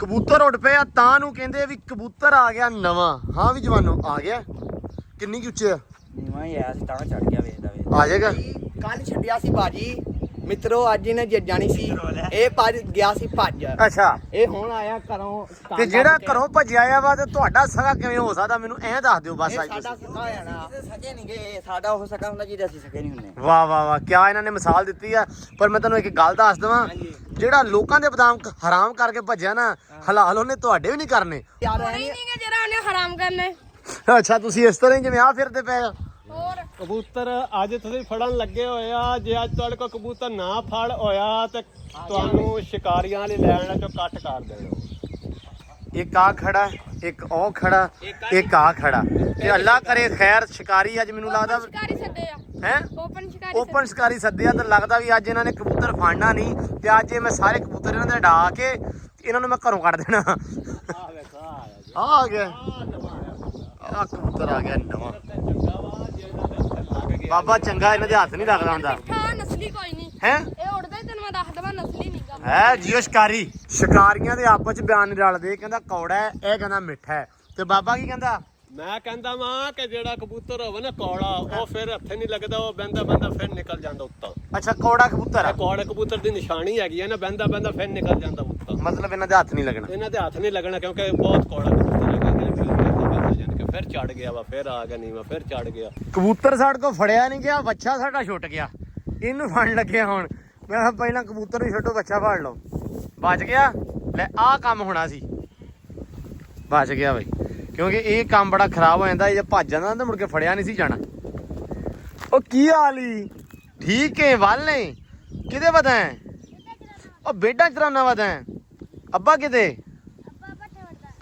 S1: ਕਬੂਤਰ ਉੱਡ ਪਏ ਆ ਤਾਂ ਨੂੰ ਕਹਿੰਦੇ ਵੀ ਕਬੂਤਰ ਆ ਗਿਆ ਨਵਾਂ। ਹਾਂ ਵੀ ਜਵਾਨੋ ਆ ਗਿਆ। ਕਿੰਨੀ ਕੁ ਉੱਚੇ ਆ?
S2: ਨੀਵਾਂ ਹੀ ਆ ਤਾਂ ਚੜ ਗਿਆ ਵੇਖਦਾ ਵੇ।
S1: ਆ ਜਾਏਗਾ।
S5: ਕੱਲ ਛੱਡਿਆ ਸੀ ਬਾਜੀ ਮਿੱਤਰੋ ਅੱਜ ਇਹਨੇ ਜਾਣੀ ਸੀ ਇਹ ਭੱਜ ਗਿਆ ਸੀ ਭੱਜ।
S1: ਅੱਛਾ
S5: ਇਹ ਹੁਣ ਆਇਆ ਘਰੋਂ
S1: ਤੇ ਜਿਹੜਾ ਘਰੋਂ ਭੱਜਿਆ ਆ ਵਾ ਤੇ ਤੁਹਾਡਾ ਸਗਾ ਕਿਵੇਂ ਹੋ ਸਕਦਾ ਮੈਨੂੰ ਐਂ ਦੱਸ ਦਿਓ ਬਸ। ਅੱਜ
S5: ਸਾਡਾ ਸਖਾ ਹੋਇਆ ਨਾ
S2: ਸਕੇ ਨਹੀਂ ਗਏ ਸਾਡਾ ਉਹ ਸਕਾ ਹੁੰਦਾ ਜਿਹਦੇ ਅਸੀਂ ਸਕੇ ਨਹੀਂ ਹੁੰਦੇ।
S1: ਵਾਹ ਵਾਹ ਵਾਹ ਕਿਆ ਇਹਨਾਂ ਨੇ ਮਿਸਾਲ ਦਿੱਤੀ ਆ। ਪਰ ਮੈਂ ਤੁਹਾਨੂੰ ਇੱਕ ਗੱਲ ਦੱਸ ਦਵਾਂ ਜਿਹੜਾ ਲੋਕਾਂ ਦੇ ਬਦਾਮ ਹਰਾਮ ਕਰਕੇ ਭੱਜਿਆ ਨਾ ਹਲਾਲ ਉਹਨੇ ਤੁਹਾਡੇ ਵੀ ਨਹੀਂ ਕਰਨੇ।
S5: ਯਾਰ
S4: ਨਹੀਂ ਕਿ ਜਿਹੜਾ ਉਹਨੇ ਹਰਾਮ ਕਰਨੇ।
S1: ਅੱਛਾ ਤੁਸੀਂ ਇਸ ਤਰ੍ਹਾਂ ਹੀ ਜਿਵੇਂ ਆ ਫਿਰਦੇ ਪਏ ਆ।
S4: ਹੋਰ
S3: ਕਬੂਤਰ ਅੱਜ ਤੁਸੀਂ ਫੜਨ ਲੱਗੇ ਹੋਏ ਆ। ਜੇ ਅੱਜ ਤੁਹਾਡੇ ਕੋਲ ਕਬੂਤਰ ਨਾ ਫੜ ਹੋਇਆ ਤੇ ਤੁਹਾਨੂੰ ਸ਼ਿਕਾਰੀਆਂ ਵਾਲੇ ਲੈਣ ਚੋਂ ਕੱਟ ਕਰ ਦੇਣਾ।
S1: ਇੱਕ ਆ ਖੜਾ ਇੱਕ ਉਹ ਖੜਾ ਇੱਕ ਆ ਖੜਾ ਤੇ ਅੱਲਾ ਕਰੇ ਖੈਰ ਸ਼ਿਕਾਰੀ ਅੱਜ ਮੈਨੂੰ ਲੱਗਦਾ
S4: ਸ਼ਿਕਾਰੀ ਸੱਦੇ ਆ
S1: ਹੈ
S4: ਓਪਨ ਸ਼ਿਕਾਰੀ
S1: ਓਪਨ ਸ਼ਿਕਾਰੀ ਸੱਦਿਆ ਤਾਂ ਲੱਗਦਾ ਵੀ ਅੱਜ ਇਹਨਾਂ ਨੇ ਕਬੂਤਰ ਫੜਨਾ ਨਹੀਂ ਤੇ ਅੱਜ ਇਹ ਮੈਂ ਸਾਰੇ ਕਬੂਤਰ ਇਹਨਾਂ ਦੇ ਡਾ ਕੇ ਇਹਨਾਂ ਨੂੰ ਮੈਂ ਘਰੋਂ ਕੱਢ ਦੇਣਾ। ਆ ਗਿਆ ਆ ਕਬੂਤਰ ਆ ਗਿਆ ਨਵਾਂ। ਬਾਬਾ ਚੰਗਾ ਇਹਨਾਂ ਦੇ ਹੱਥ ਨਹੀਂ ਲੱਗਦਾ ਹੁੰਦਾ।
S4: ਹਾਂ ਨਸਲੀ ਕੋਈ ਨਹੀਂ
S1: ਹੈ
S4: ਇਹ ਉੜਦਾ ਹੀ ਤੈਨੂੰ ਮੈਂ ਦੱਸ ਦਵਾਂ ਨਸਲੀ ਨਹੀਂਗਾ।
S1: ਹੈ ਜੀਓ ਸ਼ਿਕਾਰੀ। ਸ਼ਿਕਾਰੀਆਂ ਦੇ ਆਪਸ ਚ ਬਿਆਨ ਨਹੀਂ ਰਲਦੇ। ਕਹਿੰਦਾ ਕੌੜਾ ਹੈ ਇਹ ਕਹਿੰਦਾ ਮਿੱਠਾ ਹੈ ਤੇ ਬਾਬਾ ਕੀ ਕਹਿੰਦਾ?
S3: ਮੈਂ ਕਹਿੰਦਾ ਵਾਂ ਕਿ ਜਿਹੜਾ ਕਬੂਤਰ ਹੋਵੇ ਨਾ ਕੌੜਾ ਉਹ ਫਿਰ ਹੱਥੇ ਨਹੀਂ ਲੱਗਦਾ ਉਹ ਬਹਿੰਦਾ ਫਿਰ ਨਿਕਲ ਜਾਂਦਾ ਉੱਤੋਂ।
S1: ਅੱਛਾ ਕੌੜਾ ਕਬੂਤਰ ਆ।
S3: ਕੌੜੇ ਕਬੂਤਰ ਦੀ ਨਿਸ਼ਾਨੀ ਹੈਗੀ ਹੈ ਨਾ ਬਹਿੰਦਾ ਫਿਰ ਨਿਕਲ ਜਾਂਦਾ ਉੱਤੋਂ।
S1: ਮਤਲਬ ਇਹਨਾਂ ਦੇ ਹੱਥ ਨਹੀਂ ਲੱਗਣਾ।
S3: ਇਹਨਾਂ ਦੇ ਹੱਥ ਨਹੀਂ ਲੱਗਣਾ ਕਿਉਂਕਿ ਬਹੁਤ ਕੌੜਾ ਕਬੂਤਰ ਹੈਗਾ। ਫਿਰ ਚੜ ਗਿਆ ਵਾ ਫਿਰ ਆ ਗਿਆ ਨੀਵਾ ਫਿਰ ਚੜ ਗਿਆ।
S1: ਕਬੂਤਰ ਸਾਡੇ ਕੋਲ ਫੜਿਆ ਨਹੀਂ ਗਿਆ ਬੱਚਾ ਸਾਡਾ ਛੁੱਟ ਗਿਆ। ਇਹਨੂੰ ਫੜਨ ਲੱਗਿਆ ਹੁਣ। ਮੈਂ ਕਿਹਾ ਪਹਿਲਾਂ ਕਬੂਤਰ ਨੂੰ ਛੱਡੋ ਬੱਚਾ ਫੜ ਲਓ। ਬਚ ਗਿਆ। ਲੈ ਆਹ ਕੰਮ ਹੋਣਾ ਸੀ ਬਚ ਗਿਆ ਬਈ ਕਿਉਂਕਿ ਇਹ ਕੰਮ ਬੜਾ ਖਰਾਬ ਹੋ ਜਾਂਦਾ। ਜੇ ਭੱਜ ਜਾਂਦਾ ਤਾਂ ਮੁੜ ਕੇ ਫੜਿਆ ਨਹੀਂ ਸੀ ਜਾਣਾ। ਉਹ ਕੀ ਹਾਲ ਈ? ਠੀਕ ਹੈ ਵਾਲੇ ਕਿਹਦੇ ਵਦਾ ਹੈ? ਉਹ ਬੇਡਾ ਚਰਾਨਾ ਵਦਾ ਹੈ। ਅੱਬਾ ਕਿਤੇ?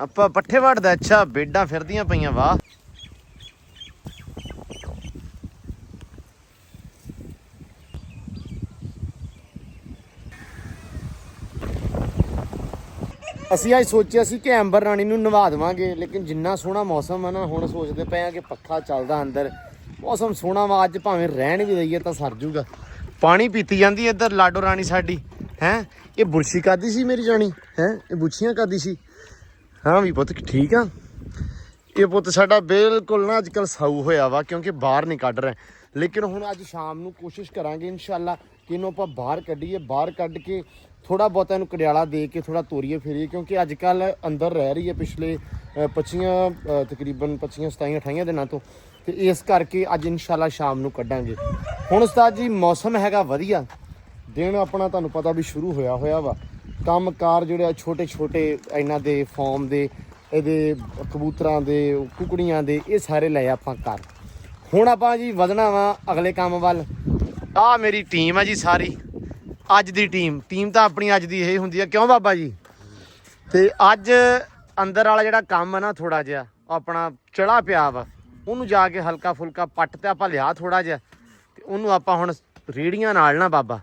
S1: ਆਪਾਂ ਪੱਠੇ ਵੜਦਾ। ਅੱਛਾ ਬੇਡਾਂ ਫਿਰਦੀਆਂ ਪਈਆਂ। ਵਾਹ ਅਸੀਂ ਅੱਜ ਸੋਚਿਆ ਸੀ ਕਿ ਐਂਬਰ ਰਾਣੀ ਨੂੰ ਨਵਾ ਦੇਵਾਂਗੇ ਲੇਕਿਨ ਜਿੰਨਾ ਸੋਹਣਾ ਮੌਸਮ ਆ ਨਾ ਹੁਣ ਸੋਚਦੇ ਪਏ ਆ ਕਿ ਪੱਖਾ ਚੱਲਦਾ ਅੰਦਰ। ਮੌਸਮ ਸੋਹਣਾ ਵਾ ਅੱਜ ਭਾਵੇਂ ਰਹਿਣ ਵੀ ਦਈਏ ਤਾਂ ਸਰ ਜੂਗਾ। ਪਾਣੀ ਪੀਤੀ ਜਾਂਦੀ ਇੱਧਰ ਲਾਡੋ ਰਾਣੀ ਸਾਡੀ ਹੈ। ਇਹ ਬੁਰਸ਼ੀ ਕਰਦੀ ਸੀ ਮੇਰੀ ਜਾਣੀ ਹੈ। ਇਹ ਬੁੱਛੀਆਂ ਕਰਦੀ ਸੀ। ਹਾਂ ਵੀ ਪੁੱਤ ਠੀਕ ਆ। ਇਹ ਪੁੱਤ ਸਾਡਾ ਬਿਲਕੁਲ ਨਾ ਅੱਜ ਕੱਲ੍ਹ ਸਾਊ ਹੋਇਆ ਵਾ ਕਿਉਂਕਿ ਬਾਹਰ ਨਹੀਂ ਕੱਢ ਰਿਹਾ। ਲੇਕਿਨ ਹੁਣ ਅੱਜ ਸ਼ਾਮ ਨੂੰ ਕੋਸ਼ਿਸ਼ ਕਰਾਂਗੇ ਇਨਸ਼ਾਅੱਲਾ ਕਿ ਇਹਨੂੰ ਆਪਾਂ ਬਾਹਰ ਕੱਢੀਏ। ਬਾਹਰ ਕੱਢ ਕੇ ਥੋੜਾ ਬਹੁਤਾ ਇਹਨੂੰ ਕੜਿਆਲਾ ਦੇ ਕੇ ਥੋੜਾ ਤੋਰੀਏ ਫੇਰੀਏ ਕਿਉਂਕਿ ਅੱਜ ਕੱਲ੍ਹ ਅੰਦਰ ਰਹਿ ਰਹੀ ਹੈ ਪਿਛਲੇ 25 ਤਕਰੀਬਨ 25 27 28 ਦਿਨਾਂ ਤੋਂ ਤੇ ਇਸ ਕਰਕੇ ਅੱਜ ਇਨਸ਼ਾਅੱਲਾ ਸ਼ਾਮ ਨੂੰ ਕੱਢਾਂਗੇ। ਹੁਣ ਉਸਤਾਦ ਜੀ ਮੌਸਮ ਹੈਗਾ ਵਧੀਆ। ਦਿਨ ਆਪਣਾ ਤੁਹਾਨੂੰ ਪਤਾ ਵੀ ਸ਼ੁਰੂ ਹੋਇਆ ਵਾ। ਕੰਮ ਕਾਰ ਜਿਹੜੇ ਛੋਟੇ ਛੋਟੇ ਇਹਨਾਂ ਦੇ ਫਾਰਮ ਦੇ ਇਹਦੇ ਕਬੂਤਰਾਂ ਦੇ ਕੁਕੜੀਆਂ ਦੇ ਇਹ ਸਾਰੇ ਲਏ ਆਪਾਂ ਕਰ। ਹੁਣ ਆਪਾਂ ਜੀ ਵਧਣਾ ਵਾ ਅਗਲੇ ਕੰਮ ਵੱਲ। ਆਹ ਮੇਰੀ ਟੀਮ ਆ ਜੀ ਸਾਰੀ ਅੱਜ ਦੀ ਟੀਮ ਤਾਂ ਆਪਣੀ ਅੱਜ ਦੀ ਇਹ ਹੁੰਦੀ ਆ ਕਿਉਂ ਬਾਬਾ ਜੀ। ਤੇ ਅੱਜ ਅੰਦਰ ਵਾਲਾ ਜਿਹੜਾ ਕੰਮ ਆ ਨਾ ਥੋੜਾ ਜਿਹਾ ਆਪਣਾ ਚੜਾ ਪਿਆ ਵਾ ਉਹਨੂੰ ਜਾ ਕੇ ਹਲਕਾ ਫੁਲਕਾ ਪੱਟ ਤੇ ਆਪਾਂ ਲਿਆ ਥੋੜਾ ਜਿਹਾ ਤੇ ਉਹਨੂੰ ਆਪਾਂ ਹੁਣ ਰੇੜੀਆਂ ਨਾਲ ਨਾ ਬਾਬਾ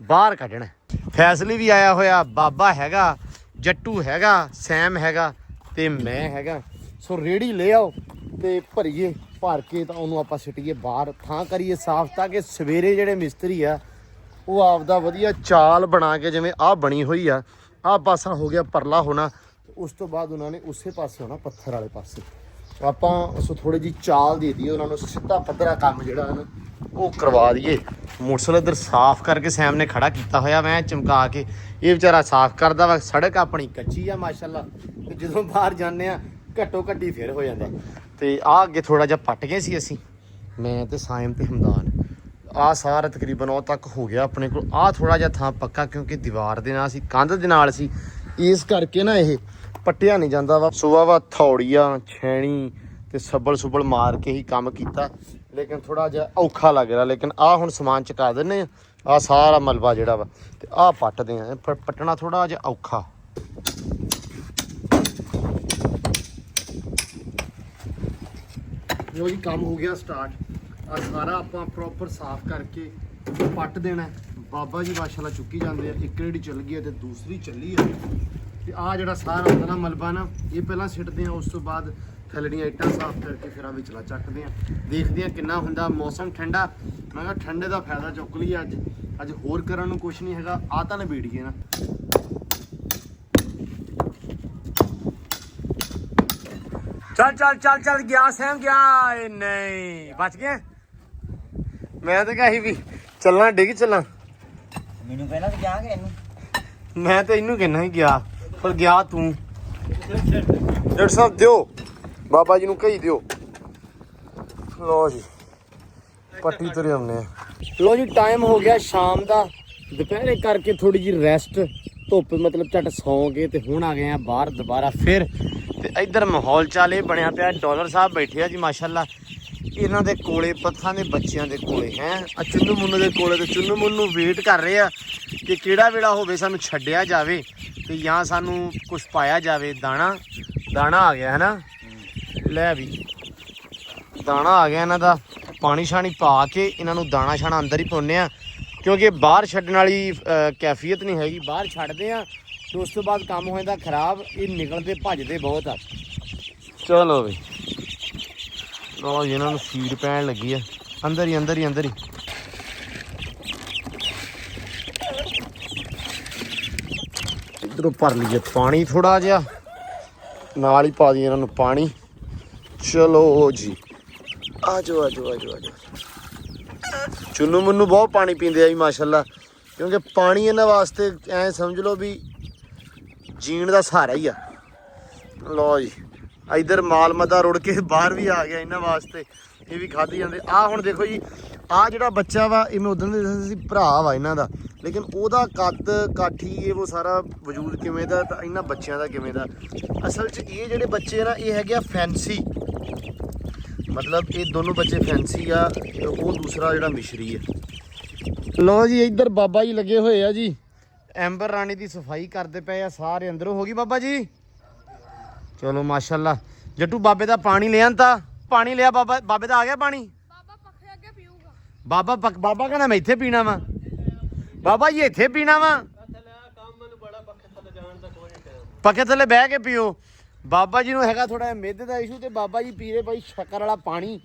S1: ਬਾਹਰ ਕੱਢਣਾ। ਫੈਸਲੇ ਵੀ ਆਇਆ ਹੋਇਆ ਬਾਬਾ ਹੈਗਾ ਜੱਟੂ ਹੈਗਾ ਸੈਮ ਹੈਗਾ ਤੇ ਮੈਂ ਹੈਗਾ। ਸੋ ਰੇੜੀ ਲੈ ਆਓ ਤੇ ਭਰੀਏ ਭਰ ਕੇ ਤਾਂ ਉਹਨੂੰ ਆਪਾਂ ਸਿੱਟੀਏ ਬਾਹਰ ਥਾਂ ਕਰੀਏ ਸਾਫ਼ ਤਾਂ ਕਿ ਸਵੇਰੇ ਜਿਹੜੇ ਮਿਸਤਰੀ ਆ ਉਹ ਆਪਦਾ ਵਧੀਆ ਚਾਲ ਬਣਾ ਕੇ ਜਿਵੇਂ ਆਹ ਬਣੀ ਹੋਈ ਆ ਆਹ ਪਾਸਾ ਹੋ ਗਿਆ ਪਰਲਾ ਹੋਣਾ ਉਸ ਤੋਂ ਬਾਅਦ ਉਹਨਾਂ ਨੇ ਉਸੇ ਪਾਸੇ ਹੋਣਾ ਪੱਥਰ ਵਾਲੇ ਪਾਸੇ। ਆਪਾਂ ਸੋ ਥੋੜੀ ਜੀ ਚਾਲ ਦੇ ਦਈਏ ਉਹਨਾਂ ਨੂੰ, ਸਿੱਧਾ ਪੱਧਰਾ ਕੰਮ ਜਿਹੜਾ ਹੈ ਨਾ ਉਹ ਕਰਵਾ ਦਈਏ। ਮੋਟਰਸਾਈਕਲ ਇੱਧਰ ਸਾਫ਼ ਕਰਕੇ ਸੈਮ ਨੇ ਖੜਾ ਕੀਤਾ ਹੋਇਆ, ਮੈਂ ਚਮਕਾ ਕੇ ਇਹ ਵਿਚਾਰਾ ਸਾਫ਼ ਕਰਦਾ ਵਾ। ਸੜਕ ਆਪਣੀ ਕੱਚੀ ਆ ਮਾਸ਼ਾਅੱਲਾ, ਤੇ ਜਦੋਂ ਬਾਹਰ ਜਾਂਦੇ ਆ ਘੱਟੋ ਘੱਟੀ ਫਿਰ ਹੋ ਜਾਂਦਾ। ਤੇ ਆਹ ਅੱਗੇ ਥੋੜਾ ਜਿਹਾ ਪੱਟ ਗਏ ਸੀ ਅਸੀਂ, ਮੈਂ ਤੇ ਸਾਇਮ ਤੇ ਹਮਦਾਨ। ਆਹ ਸਾਰਾ ਤਕਰੀਬਨ ਉਹ ਤੱਕ ਹੋ ਗਿਆ ਆਪਣੇ ਕੋਲ। ਆਹ ਥੋੜਾ ਜਿਹਾ ਥਾਂ ਪੱਕਾ, ਕਿਉਂਕਿ ਦੀਵਾਰ ਦੇ ਨਾਲ ਸੀ, ਕੰਧ ਦੇ ਨਾਲ ਸੀ, ਇਸ ਕਰਕੇ ਨਾ ਇਹ ਪੱਟਿਆ ਨਹੀਂ ਜਾਂਦਾ ਵਾ। ਸੁਬਹ ਵਾ ਥੌੜੀਆਂ ਛੈਣੀ ਤੇ ਸੱਬਲ ਸੁਬਲ ਮਾਰ ਕੇ ਹੀ ਕੰਮ ਕੀਤਾ, ਲੇਕਿਨ ਥੋੜਾ ਜਿਹਾ ਔਖਾ ਲੱਗ ਰਿਹਾ। ਲੇਕਿਨ ਆਹ ਹੁਣ ਸਮਾਨ ਚੁਕਾ ਦਿੰਨੇ ਆ, ਆਹ ਸਾਰਾ ਮਲਬਾ ਜਿਹੜਾ ਵਾ ਤੇ ਆਹ ਪੱਟਦੇ ਆ। ਪੱਟਣਾ ਥੋੜਾ ਜਿਹਾ ਔਖਾ। ਜੋ ਜੀ ਕੰਮ ਹੋ ਗਿਆ ਸਟਾਰਟ। ਆ ਸਾਰਾ ਆਪਾਂ ਪ੍ਰੋਪਰ ਸਾਫ਼ ਕਰਕੇ ਪੱਟ ਦੇਣਾ। ਬਾਬਾ ਜੀ ਮਾਸ਼ਾਅੱਲਾ ਚੁੱਕੀ ਜਾਂਦੇ ਆ, ਇੱਕ ਰੇੜੀ ਚੱਲ ਗਈ ਹੈ ਤੇ ਦੂਸਰੀ ਚੱਲੀ ਹੈ। ਤੇ ਆ ਜਿਹੜਾ ਸਾਰਾ ਹੁੰਦਾ ਨਾ ਮਲਬਾ ਨਾ, ਇਹ ਪਹਿਲਾਂ ਸਿੱਟਦੇ ਆ, ਉਸ ਤੋਂ ਬਾਅਦ ਥੱਲੜੀਆਂ ਇੱਟਾਂ ਸਾਫ਼ ਕਰਕੇ ਫਿਰ ਆ ਵਿਚਲਾ ਚੱਕਦੇ ਆ। ਦੇਖਦੇ ਆ ਕਿੰਨਾ ਹੁੰਦਾ। ਮੌਸਮ ਠੰਡਾ, ਮੈਂ ਕਿਹਾ ਠੰਡੇ ਦਾ ਫਾਇਦਾ ਚੁੱਕ ਲਈਏ ਅੱਜ ਹੋਰ ਕਰਨ ਨੂੰ ਕੁਛ ਨਹੀਂ ਹੈਗਾ। ਆ ਤਾਂ ਨਿਬੇੜੀਏ ਨਾ। ਚੱਲ ਚੱਲ ਚੱਲ ਚੱਲ ਗਿਆ ਸੈਮ ਗਿਆ। ਨਹੀਂ ਬਚ ਗਏ। ਮੈਂ ਤਾਂ ਕਹੀ ਵੀ ਚੱਲਣਾ ਡਿੱਗ ਚੱਲਾਂ।
S2: ਮੈਨੂੰ ਪਹਿਲਾਂ ਤਾਂ ਜਾਗੇ ਇਹਨੂੰ,
S1: ਮੈਂ ਤਾਂ ਇਹਨੂੰ ਕਹਿਣਾ ਹੀ ਗਿਆ, ਪਰ ਗਿਆ ਤੂੰ। ਡਾਕਟਰ ਸਾਹਿਬ ਦਿਓ, ਬਾਬਾ ਜੀ ਨੂੰ ਕਹੀ ਦਿਓ। ਲੋ ਜੀ ਪੱਟੀ ਤੁਰੇ ਆਉਂਦੇ ਆ। ਲੋ ਜੀ ਟਾਈਮ ਹੋ ਗਿਆ ਸ਼ਾਮ ਦਾ, ਦੁਪਹਿਰੇ ਕਰਕੇ ਥੋੜੀ ਜਿਹੀ ਰੈਸਟ, ਧੁੱਪ ਮਤਲਬ ਝਟ ਸੌਂ ਗਏ ਤੇ ਹੁਣ ਆ ਗਏ ਆ ਬਾਹਰ ਦੁਬਾਰਾ ਫਿਰ। ਤੇ ਇੱਧਰ ਮਾਹੌਲ ਚਾਲ ਇਹ ਬਣਿਆ ਪਿਆ, ਡਾਲਰ ਸਾਹਿਬ ਬੈਠੇ ਆ ਜੀ ਮਾਸ਼ਾਅੱਲਾ ਇਹਨਾਂ ਦੇ ਕੋਲੇ, ਪੱਥਾਂ ਦੇ ਬੱਚਿਆਂ ਦੇ ਕੋਲੇ ਹੈ। ਆ ਚੁੰਨੂ ਮੁੰਨੂ ਦੇ ਕੋਲੇ, ਤੇ ਚੁੰਨੂ ਮੁੰਨੂ ਵੇਟ ਕਰ ਰਹੇ ਆ ਕਿ ਕਿਹੜਾ ਵੇਲਾ ਹੋਵੇ ਸਾਨੂੰ ਛੱਡਿਆ ਜਾਵੇ ਤੇ ਜਾਂ ਸਾਨੂੰ ਕੁਝ ਪਾਇਆ ਜਾਵੇ। ਦਾਣਾ ਆ ਗਿਆ ਹੈ ਨਾ, ਲੈ ਵੀ ਦਾਣਾ ਆ ਗਿਆ ਇਹਨਾਂ ਦਾ। ਪਾਣੀ ਸ਼ਾਣੀ ਪਾ ਕੇ ਇਹਨਾਂ ਨੂੰ ਦਾਣਾ ਛਾਣਾ ਅੰਦਰ ਹੀ ਪਾਉਂਦੇ ਆ, ਕਿਉਂਕਿ ਬਾਹਰ ਛੱਡਣ ਵਾਲੀ ਕੈਫੀਅਤ ਨਹੀਂ ਹੈਗੀ। ਬਾਹਰ ਛੱਡਦੇ ਆ ਤੇ ਉਸ ਤੋਂ ਬਾਅਦ ਕੰਮ ਹੋ ਜਾਂਦਾ ਖਰਾਬ। ਇਹ ਨਿਕਲਦੇ ਭੱਜਦੇ ਬਹੁਤ ਆ। ਚਲੋ ਬਈ ਲੋ ਜੀ ਇਹਨਾਂ ਨੂੰ ਫੀਡ ਪੈਣ ਲੱਗੀ ਆ, ਅੰਦਰ ਹੀ ਇੱਧਰੋਂ ਭਰ ਲਈਏ ਪਾਣੀ ਥੋੜਾ ਜਿਹਾ, ਨਾਲ ਹੀ ਪਾ ਦਈਏ ਇਹਨਾਂ ਨੂੰ ਪਾਣੀ। ਚਲੋ ਜੀ ਆਜੋ। ਚੁੰਨੂ ਮੁੰਨੂ ਬਹੁਤ ਪਾਣੀ ਪੀਂਦੇ ਆ ਜੀ ਮਾਸ਼ਾਅੱਲਾ, ਕਿਉਂਕਿ ਪਾਣੀ ਇਹਨਾਂ ਵਾਸਤੇ ਐ ਸਮਝ ਲਓ ਵੀ ਜੀਣ ਦਾ ਸਹਾਰਾ ਹੀ ਆ। ਲੋ ਜੀ ਇਧਰ ਮਾਲ ਮਦਾ ਰੁੜ ਕੇ ਬਾਹਰ ਵੀ ਆ ਗਿਆ ਇਹਨਾਂ ਵਾਸਤੇ, ਇਹ ਵੀ ਖਾਧੀ ਜਾਂਦੇ। ਆ ਹੁਣ ਦੇਖੋ ਜੀ, ਆ ਜਿਹੜਾ ਬੱਚਾ ਵਾ ਇਹ ਮੈਂ ਉਦੋਂ ਦੇ ਦੱਸਿਆ ਸੀ ਭਰਾ ਵਾ ਇਹਨਾਂ ਦਾ, ਲੇਕਿਨ ਉਹਦਾ ਕੱਦ ਕਾਠੀ ਇਹ ਉਹ ਸਾਰਾ ਵਜੂਦ ਕਿਵੇਂ ਦਾ ਤਾਂ ਇਹਨਾਂ ਬੱਚਿਆਂ ਦਾ ਕਿਵੇਂ ਦਾ। ਅਸਲ 'ਚ ਇਹ ਜਿਹੜੇ ਬੱਚੇ ਨਾ ਇਹ ਹੈਗੇ ਆ ਫੈਂਸੀ, ਮਤਲਬ ਇਹ ਦੋਨੋਂ ਬੱਚੇ ਫੈਂਸੀ ਆ, ਉਹ ਦੂਸਰਾ ਜਿਹੜਾ ਮਿਸ਼ਰੀ ਆ। ਲੋ ਜੀ ਇੱਧਰ ਬਾਬਾ ਜੀ ਲੱਗੇ ਹੋਏ ਆ ਜੀ, ਐਂਬਰ ਰਾਣੀ ਦੀ ਸਫਾਈ ਕਰਦੇ ਪਏ ਆ ਸਾਰੇ। ਅੰਦਰੋਂ ਹੋ ਗਈ ਬਾਬਾ ਜੀ, ਚਲੋ ਮਾਸ਼ਾਅੱਲਾ। ਜੱਟੂ ਬਾਬੇ ਦਾ ਪਾਣੀ ਲੈ ਆਂਦਾ, ਪਾਣੀ ਲਿਆ ਬਾਬੇ ਦਾ ਆ ਗਿਆ ਪਾਣੀ।
S4: ਬਾਬਾ ਪੱਖੇ ਅੱਗੇ ਪੀਊਗਾ।
S1: ਬਾਬਾ ਕਹਿੰਦਾ ਮੈਂ ਇੱਥੇ ਪੀਣਾ ਵਾ। ਬਾਬਾ ਜੀ ਇੱਥੇ ਪੀਣਾ ਵਾ, ਪੱਖੇ ਥੱਲੇ ਬਹਿ ਕੇ ਪੀਓ। ਬਾਬਾ ਜੀ ਨੂੰ ਹੈਗਾ ਥੋੜਾ ਜਿਹਾ ਮਿਹਦੇ ਦਾ ਇਸ਼ੂ, ਤੇ ਬਾਬਾ ਜੀ ਪੀ ਰਹੇ ਭਾਈ ਸ਼ੱਕਰ ਵਾਲਾ ਪਾਣੀ।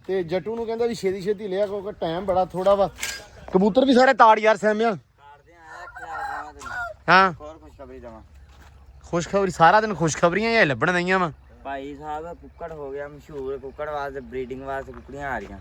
S1: ਤੇ ਜੱਟੂ ਨੂੰ ਕਹਿੰਦਾ ਵੀ ਛੇਤੀ ਲਿਆ, ਕਿਉਂਕਿ ਟਾਈਮ ਬੜਾ ਥੋੜਾ ਵਾ। ਕਬੂਤਰ ਵੀ ਸਾਰੇ ਤਾੜ ਯਾਰ ਸਹਿਮਿਆ। ਹਾਂ ਖੁਸ਼ਖਬਰੀ, ਸਾਰਾ ਦਿਨ ਖੁਸ਼ਖਬਰੀਆਂ ਹੀ ਲੱਭਣ ਦਈਆਂ ਵਾ
S2: ਭਾਈ ਸਾਹਿਬ। ਕੁੱਕੜ ਹੋ ਗਿਆ ਮਸ਼ਹੂਰ, ਕੁੱਕੜ ਵਾਸਤੇ ਬਰੀਡਿੰਗ ਵਾਸਤੇ ਕੁੱਕੜੀਆਂ ਆ ਰਹੀਆਂ।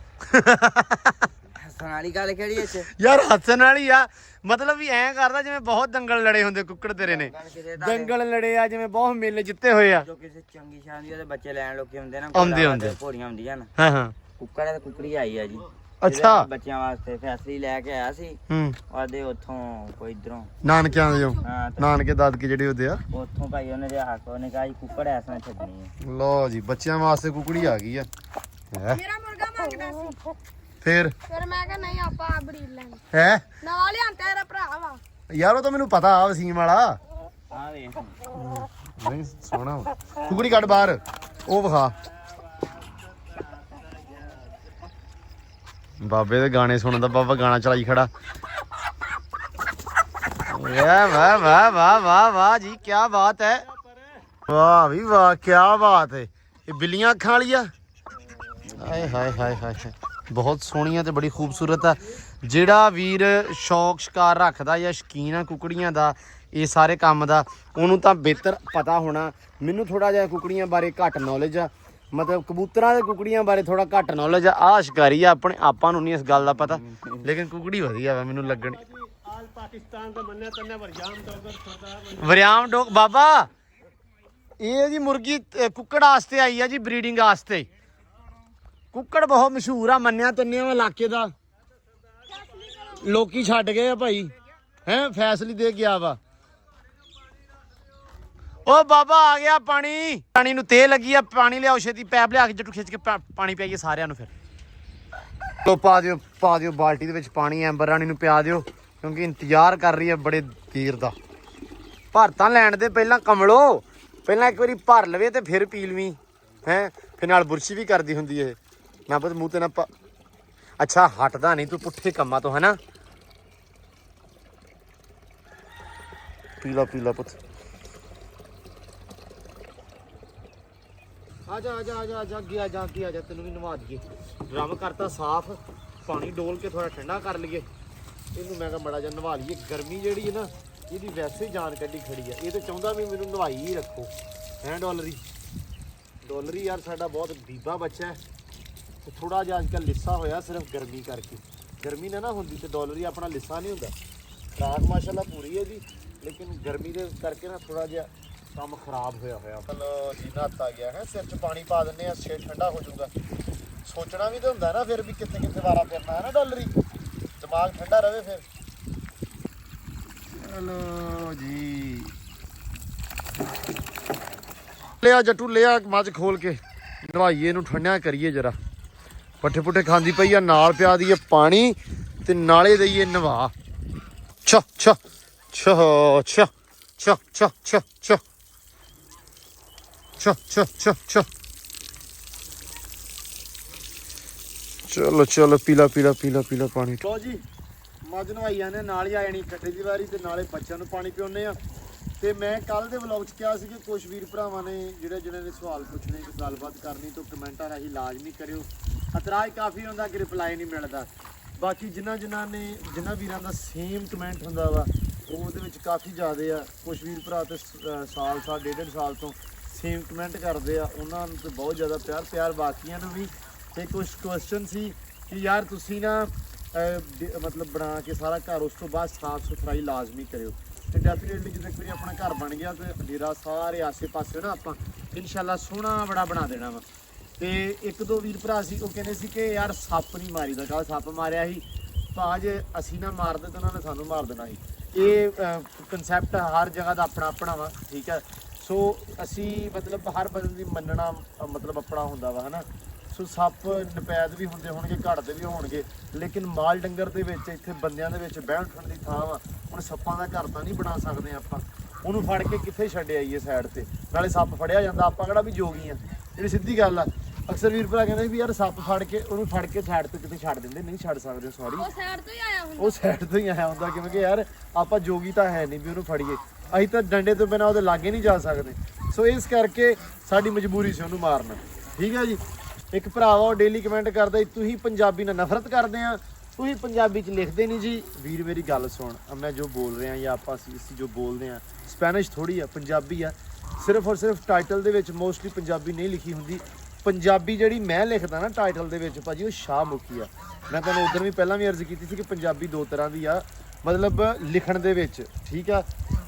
S2: ਹੱਸਣ ਵਾਲੀ ਗੱਲ ਕਿਹੜੀ ਐ ਚ
S1: ਯਾਰ? ਹੱਸਣ ਵਾਲੀ ਆ, ਮਤਲਬ ਵੀ ਐਂ ਕਰਦਾ ਜਿਵੇਂ ਬਹੁਤ ਦੰਗਲ ਲੜੇ ਹੁੰਦੇ ਕੁੱਕੜ ਤੇਰੇ ਨੇ। ਦੰਗਲ ਲੜੇ ਆ ਜਿਵੇਂ ਬਹੁਤ ਮੇਲੇ ਜਿੱਤੇ ਹੋਏ ਆ।
S2: ਜੋ ਕਿਸੇ ਚੰਗੀ ਸ਼ਾਨ ਦੀ ਉਹਦੇ ਬੱਚੇ ਲੈਣ ਲੋਕੀ ਹੁੰਦੇ ਨਾ,
S1: ਆਉਂਦੇ
S2: ਘੋੜੀਆਂ ਹੁੰਦੀਆਂ ਨਾ।
S1: ਹਾਂ
S2: ਕੁੱਕੜ ਤੇ ਕੁੱਕੜੀ ਆਈ ਆ ਜੀ।
S1: ਅੱਛਾ
S2: ਬੱਚਿਆਂ ਵਾਸਤੇ ਫੈਸਲੀ ਲੈ ਕੇ ਆਇਆ ਸੀ। ਉਹਦੇ ਉੱਥੋਂ ਕੋਈ ਇਧਰੋਂ
S1: ਨਾਨਕਿਆਂ ਦੇ
S2: ਹਾਂ,
S1: ਨਾਨਕੇ ਦਾਦਕੇ ਜਿਹੜੇ ਹੁੰਦੇ ਆ
S2: ਉੱਥੋਂ ਭਾਈ ਉਹਨੇ ਲਿਆ ਕੇ ਉਹਨੇ ਕਿਹਾ ਜੀ ਕੁੱਕੜ ਐਸਾ ਛੱਡਣੀ ਹੈ।
S1: ਲੋ ਜੀ ਬੱਚਿਆਂ ਵਾਸਤੇ ਕੁਕੜੀ ਆ ਗਈ ਆ।
S4: ਮੇਰਾ ਮੁਰਗਾ ਮੰਗਦਾ ਸੀ,
S1: ਫਿਰ
S4: ਮੈਂ ਕਿਹਾ ਨਹੀਂ ਆਪਾਂ ਬਰੀਡ ਲੈਣੀ।
S1: ਹੈ
S4: ਨਾਲ ਲਿਆਂਦਾ ਤੇਰਾ ਭਰਾ ਵਾ
S1: ਯਾਰ, ਉਹ ਤਾਂ ਮੈਨੂੰ ਪਤਾ ਆ ਵਸੀਮ ਵਾਲਾ।
S2: ਆ ਵੇਖ
S1: ਨਹੀਂ ਸੋਹਣਾ ਕੁਕੜੀ ਕੱਢ ਬਾਹਰ, ਉਹ ਵਿਖਾ। ਬਾਬੇ ਦੇ ਗਾਣੇ ਸੁਣਨ ਦਾ ਬਾਬਾ ਗਾਣਾ ਚਲਾਈ ਖੜਾ। ਵਾਹ ਜੀ ਕੀ ਬਾਤ ਹੈ, ਵਾਹ ਵੀ ਵਾਹ ਕੀ ਬਾਤ ਹੈ। ਇਹ ਬਿੱਲੀਆਂ ਅੱਖਾਂ ਵਾਲੀ ਆ, ਹਾਏ ਬਹੁਤ ਸੋਹਣੀਆਂ ਤੇ ਬੜੀ ਖੂਬਸੂਰਤ ਆ। ਜਿਹੜਾ ਵੀਰ ਸ਼ੌਕ ਸ਼ਿਕਾਰ ਰੱਖਦਾ ਜਾਂ ਸ਼ੌਕੀਨ ਆ ਕੁਕੜੀਆਂ ਦਾ, ਇਹ ਸਾਰੇ ਕੰਮ ਦਾ, ਉਹਨੂੰ ਤਾਂ ਬਿਹਤਰ ਪਤਾ ਹੋਣਾ। ਮੈਨੂੰ ਥੋੜਾ ਜਿਹਾ ਕੁਕੜੀਆਂ ਬਾਰੇ ਘੱਟ ਨੌਲੇਜ ਆ, ਮਤਲਬ ਕਬੂਤਰਾਂ ਤੇ ਕੁਕੜੀਆਂ ਬਾਰੇ ਥੋੜਾ ਘੱਟ ਨੌਲੇਜ ਆ ਸ਼ਿਕਾਰੀ ਆ ਆਪਣੇ ਆਪਾਂ ਨੂੰ ਨਹੀਂ ਇਸ ਗੱਲ ਦਾ ਪਤਾ ਲੇਕਿਨ ਕੁਕੜੀ ਵਧੀਆ ਵਾ ਮੈਨੂੰ ਲੱਗਣ
S3: ਆਲ ਪਾਕਿਸਤਾਨ ਦਾ ਮੰਨਿਆ ਤੰਨੇ ਵਰਜਾਮ ਡੋਗਰ ਛੋਟਾ
S1: ਵਰਿਆਮ ਡੋਗ ਬਾਬਾ ਇਹ ਜੀ ਮੁਰਗੀ ਕੁੱਕੜ ਵਾਸਤੇ ਆਈ ਆ ਜੀ ਬਰੀਡਿੰਗ ਵਾਸਤੇ ਕੁੱਕੜ ਬਹੁਤ ਮਸ਼ਹੂਰ ਆ ਮੰਨਿਆ ਤੰਨਿਆਂ ਵਾਲਾ ਇਲਾਕੇ ਦਾ ਲੋਕੀ ਛੱਡ ਗਏ ਆ ਭਾਈ ਹੈ ਫੈਸਲੇ ਦੇ ਗਿਆ ਵਾ ਓ ਬਾਬਾ ਆ ਗਿਆ ਪਾਣੀ ਨੂੰ ਤੇਲ ਲੱਗੀ ਆ ਪਾਣੀ ਲਿਆਓ ਛੇਤੀ ਪੈਪ ਲਿਆ ਕੇ ਜੱਟੂ ਖਿੱਚ ਕੇ ਪਾਣੀ ਪਿਆਈਏ ਸਾਰਿਆਂ ਨੂੰ ਫਿਰ ਲੋ ਪਾ ਦਿਓ ਬਾਲਟੀ ਦੇ ਵਿੱਚ ਪਾਣੀ ਐਂਬਰ ਰਾਣੀ ਨੂੰ ਪਿਆ ਦਿਓ ਕਿਉਂਕਿ ਇੰਤਜ਼ਾਰ ਕਰ ਰਹੀ ਹੈ ਬੜੇ ਦੇਰ ਦਾ ਭਰ ਤਾਂ ਲੈਣ ਦੇ ਪਹਿਲਾਂ ਕਮਲੋ ਪਹਿਲਾਂ ਇੱਕ ਵਾਰੀ ਭਰ ਲਵੇ ਤੇ ਫਿਰ ਪੀ ਲਵੀਂ ਹੈ ਫਿਰ ਨਾਲ ਬੁਰਸ਼ੀ ਵੀ ਕਰਦੀ ਹੁੰਦੀ ਇਹ ਮੈਂ ਪੁੱਤ ਮੂੰਹ ਤੇ ਨਾ ਅੱਛਾ ਹਟਦਾ ਨਹੀਂ ਤੂੰ ਪੁੱਠੇ ਕੰਮਾਂ ਤੋਂ ਹਨਾ ਪੀਲਾ ਪੁੱਤ ਆ ਜਾ ਗਿਆ ਤੈਨੂੰ ਵੀ ਨਵਾ ਦਈਏ ਡਰਮ ਕਰਤਾ ਸਾਫ਼ ਪਾਣੀ ਡੋਲ ਕੇ ਥੋੜਾ ਠੰਡਾ ਕਰ ਲਈਏ ਇਹਨੂੰ ਮੈਂ ਕਿਹਾ ਬੜਾ ਜਿਹਾ ਨਵਾ ਲਈਏ ਗਰਮੀ ਜਿਹੜੀ ਹੈ ਨਾ ਇਹਦੀ ਵੈਸੇ ਜਾਨ ਕੱਢੀ ਖੜੀ ਆ ਇਹ ਤਾਂ ਚਾਹੁੰਦਾ ਵੀ ਮੈਨੂੰ ਨਵਾਈ ਹੀ ਰੱਖੋ ਹੈ ਡੋਲਰੀ ਯਾਰ ਸਾਡਾ ਬਹੁਤ ਬੀਬਾ ਬੱਚਾ ਹੈ ਤੇ ਥੋੜਾ ਜਿਹਾ ਅੱਜ ਕੱਲ੍ਹ ਲਿੱਸਾ ਹੋਇਆ ਸਿਰਫ ਗਰਮੀ ਕਰਕੇ ਗਰਮੀ ਨਾ ਹੁੰਦੀ ਤੇ ਡੋਲਰੀ ਆਪਣਾ ਲਿੱਸਾ ਨਹੀਂ ਹੁੰਦਾ ਖੁਰਾਕ ਮਾਸ਼ਾਅੱਲਾ ਪੂਰੀ ਹੈ ਜੀ ਲੇਕਿਨ ਗਰਮੀ ਦੇ ਕਰਕੇ ਨਾ ਥੋੜਾ ਜਿਹਾ ਕੰਮ ਖਰਾਬ ਹੋਇਆ ਚਲੋ ਜੀ ਨਹਾਤਾ ਗਿਆ ਹੈ ਸਿਰ 'ਚ ਪਾਣੀ ਪਾ ਦਿੰਦੇ ਆ ਸਿਰ ਠੰਡਾ ਹੋ ਜਾਊਗਾ ਸੋਚਣਾ ਵੀ ਤਾਂ ਹੁੰਦਾ ਨਾ ਫਿਰ ਵੀ ਕਿੱਥੇ ਵਾਰਾ ਫਿਰਨਾ ਹੈ ਨਾ ਡੋਲਰੀ ਦਿਮਾਗ ਠੰਡਾ ਰਵੇ ਫਿਰ ਚਲੋ ਜੀ ਲਿਆ ਜੱਟੂ ਲਿਆ ਮੱਝ ਖੋਲ ਕੇ ਨਵਾਈਏ ਇਹਨੂੰ ਠੰਡਿਆ ਕਰੀਏ ਜਰਾ ਪੱਠੇ ਪੁੱਠੇ ਖਾਂਦੀ ਪਈ ਆ ਨਾਲ ਪਿਆ ਦਈਏ ਪਾਣੀ ਤੇ ਨਾਲੇ ਦਈਏ ਨਵਾ ਛ ਚਲੋ ਪੀਲਾ ਪਾਣੀ ਲੋ ਜੀ ਮੱਝ ਨਵਾਈ ਜਾਂਦੇ ਨਾਲ ਹੀ ਆ ਜਾਣੀ ਕੱਟੇ ਦੀ ਵਾਰੀ ਤੇ ਨਾਲੇ ਬੱਚਿਆਂ ਨੂੰ ਪਾਣੀ ਪਿਉਣੇ ਆ ਤੇ ਮੈਂ ਕੱਲ ਦੇ ਵਲੌਗ 'ਚ ਕਿਹਾ ਸੀ ਕਿ ਕੁਝ ਵੀਰ ਭਰਾਵਾਂ ਨੇ ਜਿਹੜੇ ਨੇ ਸਵਾਲ ਪੁੱਛਣੇ ਕੋਈ ਗੱਲਬਾਤ ਕਰਨੀ ਤਾਂ ਕਮੈਂਟਾਂ ਰਾਹੀਂ ਲਾਜ਼ਮੀ ਕਰਿਓ ਇਤਰਾਜ਼ ਕਾਫੀ ਹੁੰਦਾ ਕਿ ਰਿਪਲਾਈ ਨਹੀਂ ਮਿਲਦਾ ਬਾਕੀ ਜਿਨ੍ਹਾਂ ਵੀਰਾਂ ਦਾ ਸੇਮ ਕਮੈਂਟ ਹੁੰਦਾ ਵਾ ਉਹਦੇ ਵਿੱਚ ਕਾਫੀ ਜ਼ਿਆਦਾ ਆ ਕੁਝ ਵੀਰ ਭਰਾ ਤੇ ਸਾਲ ਡੇਢ ਸਾਲ ਤੋਂ ਸੇਮ ਕਮੈਂਟ ਕਰਦੇ ਆ ਉਹਨਾਂ ਨੂੰ ਤੇ ਬਹੁਤ ਜ਼ਿਆਦਾ ਪਿਆਰ ਬਾਕੀਆਂ ਨੂੰ ਵੀ ਤੇ ਕੁਝ ਕੁਐਸਚਨ ਸੀ ਕਿ ਯਾਰ ਤੁਸੀਂ ਨਾ ਮਤਲਬ ਬਣਾ ਕੇ ਸਾਰਾ ਘਰ ਉਸ ਤੋਂ ਬਾਅਦ ਸਾਫ਼ ਸੁਥਰਾਈ ਲਾਜ਼ਮੀ ਕਰਿਓ ਤੇ ਡੈਫੀਨੇਟਲੀ ਜਦੋਂ ਇੱਕ ਵਾਰੀ ਆਪਣਾ ਘਰ ਬਣ ਗਿਆ ਤੇ ਡੇਰਾ ਸਾਰੇ ਆਸੇ-ਪਾਸੇ ਨਾ ਆਪਾਂ ਇਨਸ਼ਾਅੱਲਾ ਸੋਹਣਾ ਬੜਾ ਬਣਾ ਦੇਣਾ ਵਾ ਤੇ ਇੱਕ ਦੋ ਵੀਰ ਭਰਾ ਸੀ ਉਹ ਕਹਿੰਦੇ ਸੀ ਕਿ ਯਾਰ ਸੱਪ ਨਹੀਂ ਮਾਰੀਦਾ ਕੱਲ ਸੱਪ ਮਾਰਿਆ ਸੀ ਭਾਜ ਅਸੀਂ ਨਾ ਮਾਰਦੇ ਤਾਂ ਉਹਨਾਂ ਨੇ ਸਾਨੂੰ ਮਾਰ ਦੇਣਾ ਸੀ ਇਹ ਕਨਸੈਪਟ ਹਰ ਜਗ੍ਹਾ ਦਾ ਆਪਣਾ ਵਾ ਠੀਕ ਹੈ ਸੋ ਅਸੀਂ ਮਤਲਬ ਹਰ ਬੰਦੇ ਦੀ ਮੰਨਣਾ ਮਤਲਬ ਆਪਣਾ ਹੁੰਦਾ ਵਾ ਹਨਾ ਸੋ ਸੱਪ ਨਪੈਦ ਵੀ ਹੁੰਦੇ ਹੋਣਗੇ ਘੜਦੇ ਵੀ ਹੋਣਗੇ ਲੇਕਿਨ ਮਾਲ ਡੰਗਰ ਦੇ ਵਿੱਚ ਇੱਥੇ ਬੰਦਿਆਂ ਦੇ ਵਿੱਚ ਬਹਿਣ ਉੱਠਣ ਦੀ ਥਾਂ ਵਾ ਹੁਣ ਸੱਪਾਂ ਦਾ ਘਰ ਤਾਂ ਨਹੀਂ ਬਣਾ ਸਕਦੇ ਆਪਾਂ ਉਹਨੂੰ ਫੜ ਕੇ ਕਿੱਥੇ ਛੱਡ ਆਈਏ ਸਾਈਡ ਤੇ ਨਾਲੇ ਸੱਪ ਫੜਿਆ ਜਾਂਦਾ ਆਪਾਂ ਕਿਹੜਾ ਵੀ ਜੋਗੀ ਆ ਜਿਹੜੀ ਸਿੱਧੀ ਗੱਲ ਆ ਅਕਸਰ ਵੀਰ ਭਰਾ ਕਹਿੰਦੇ ਵੀ ਯਾਰ ਸੱਪ ਫੜ ਕੇ ਉਹਨੂੰ ਫੜ ਕੇ ਸਾਈਡ ਤੇ ਕਿਤੇ ਛੱਡ ਦਿੰਦੇ ਨਹੀਂ ਛੱਡ ਸਕਦੇ ਸੌਰੀ
S4: ਉਹ ਸਾਈਡ ਤੋਂ ਹੀ ਆਇਆ ਹੁੰਦਾ
S1: ਕਿਉਂਕਿ ਯਾਰ ਆਪਾਂ ਜੋਗੀ ਤਾਂ ਹੈ ਨਹੀਂ ਵੀ ਉਹਨੂੰ ਫੜੀਏ ਅਸੀਂ ਤਾਂ ਡੰਡੇ ਤੋਂ ਬਿਨਾਂ ਉਹਦੇ ਲਾਗੇ ਨਹੀਂ ਜਾ ਸਕਦੇ ਸੋ ਇਸ ਕਰਕੇ ਸਾਡੀ ਮਜਬੂਰੀ ਸੀ ਉਹਨੂੰ ਮਾਰਨਾ ਠੀਕ ਹੈ ਜੀ ਇੱਕ ਭਰਾ ਵਾ ਉਹ ਡੇਲੀ ਕਮੈਂਟ ਕਰਦਾ ਤੁਸੀਂ ਪੰਜਾਬੀ ਨਾਲ ਨਫ਼ਰਤ ਕਰਦੇ ਆ ਤੁਸੀਂ ਪੰਜਾਬੀ 'ਚ ਲਿਖਦੇ ਨਹੀਂ ਜੀ ਵੀਰ ਮੇਰੀ ਗੱਲ ਸੁਣ ਮੈਂ ਜੋ ਬੋਲ ਰਿਹਾ ਜਾਂ ਆਪਾਂ ਅਸੀਂ ਜੋ ਬੋਲਦੇ ਆ ਸਪੈਨਿਸ਼ ਥੋੜੀ ਆ ਪੰਜਾਬੀ ਆ ਸਿਰਫ ਔਰ ਸਿਰਫ ਟਾਈਟਲ ਦੇ ਵਿੱਚ ਮੋਸਟਲੀ ਪੰਜਾਬੀ ਨਹੀਂ ਲਿਖੀ ਹੁੰਦੀ ਪੰਜਾਬੀ ਜਿਹੜੀ ਮੈਂ ਲਿਖਦਾ ਨਾ ਟਾਈਟਲ ਦੇ ਵਿੱਚ ਭਾਜੀ ਉਹ ਸ਼ਾਹਮੁਖੀ ਆ ਮੈਂ ਤੁਹਾਨੂੰ ਉਦੋਂ ਵੀ ਪਹਿਲਾਂ ਵੀ ਅਰਜ਼ ਕੀਤੀ ਸੀ ਕਿ ਪੰਜਾਬੀ ਦੋ ਤਰ੍ਹਾਂ ਦੀ ਆ ਮਤਲਬ ਲਿਖਣ ਦੇ ਵਿੱਚ ਠੀਕ ਆ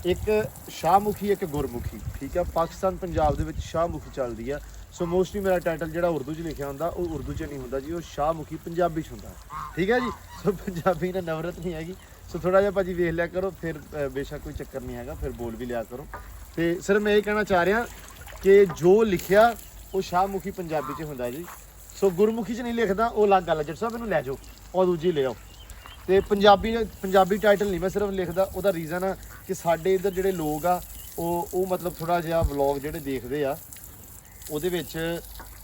S1: ਇੱਕ ਸ਼ਾਹਮੁਖੀ ਇੱਕ ਗੁਰਮੁਖੀ ਠੀਕ ਆ ਪਾਕਿਸਤਾਨ ਪੰਜਾਬ ਦੇ ਵਿੱਚ ਸ਼ਾਹਮੁਖੀ ਚੱਲਦੀ ਆ ਸੋ ਮੋਸਟਲੀ ਮੇਰਾ ਟਾਈਟਲ ਜਿਹੜਾ ਉਰਦੂ 'ਚ ਲਿਖਿਆ ਹੁੰਦਾ ਉਹ ਉਰਦੂ 'ਚ ਨਹੀਂ ਹੁੰਦਾ ਜੀ ਉਹ ਸ਼ਾਹਮੁਖੀ ਪੰਜਾਬੀ 'ਚ ਹੁੰਦਾ ਠੀਕ ਹੈ ਜੀ ਸੋ ਪੰਜਾਬੀ ਨਾਲ ਨਫ਼ਰਤ ਨਹੀਂ ਹੈਗੀ ਸੋ ਥੋੜਾ ਜਿਹਾ ਭਾਜੀ ਵੇਖ ਲਿਆ ਕਰੋ ਫਿਰ ਬੇਸ਼ੱਕ ਕੋਈ ਚੱਕਰ ਨਹੀਂ ਹੈਗਾ ਫਿਰ ਬੋਲ ਵੀ ਲਿਆ ਕਰੋ ਤੇ ਸਿਰਫ ਮੈਂ ਇਹ ਕਹਿਣਾ ਚਾਹ ਰਿਹਾ ਕਿ ਜੋ ਲਿਖਿਆ ਉਹ ਸ਼ਾਹਮੁਖੀ ਪੰਜਾਬੀ 'ਚ ਹੁੰਦਾ ਜੀ ਸੋ ਗੁਰਮੁਖੀ 'ਚ ਨਹੀਂ ਲਿਖਦਾ ਉਹ ਅਲੱਗ ਗੱਲ ਹੈ ਜੱਟ ਸਾਹਿਬ ਇਹਨੂੰ ਲੈ ਜਾਓ ਉਹ ਦੂਜੀ ਲੈ ਆਓ ਤੇ ਪੰਜਾਬੀ ਟਾਈਟਲ ਨਹੀਂ ਮੈਂ ਸਿਰਫ ਲਿਖਦਾ ਉਹਦਾ ਰੀਜ਼ਨ ਆ ਕਿ ਸਾਡੇ ਇੱਧਰ ਜਿਹੜੇ ਲੋਕ ਆ ਉਹ ਮਤਲਬ ਥੋੜਾ ਜਿਹਾ ਵਲੌਗ ਜਿਹੜੇ ਦੇਖਦੇ ਆ ਉਹਦੇ ਵਿੱਚ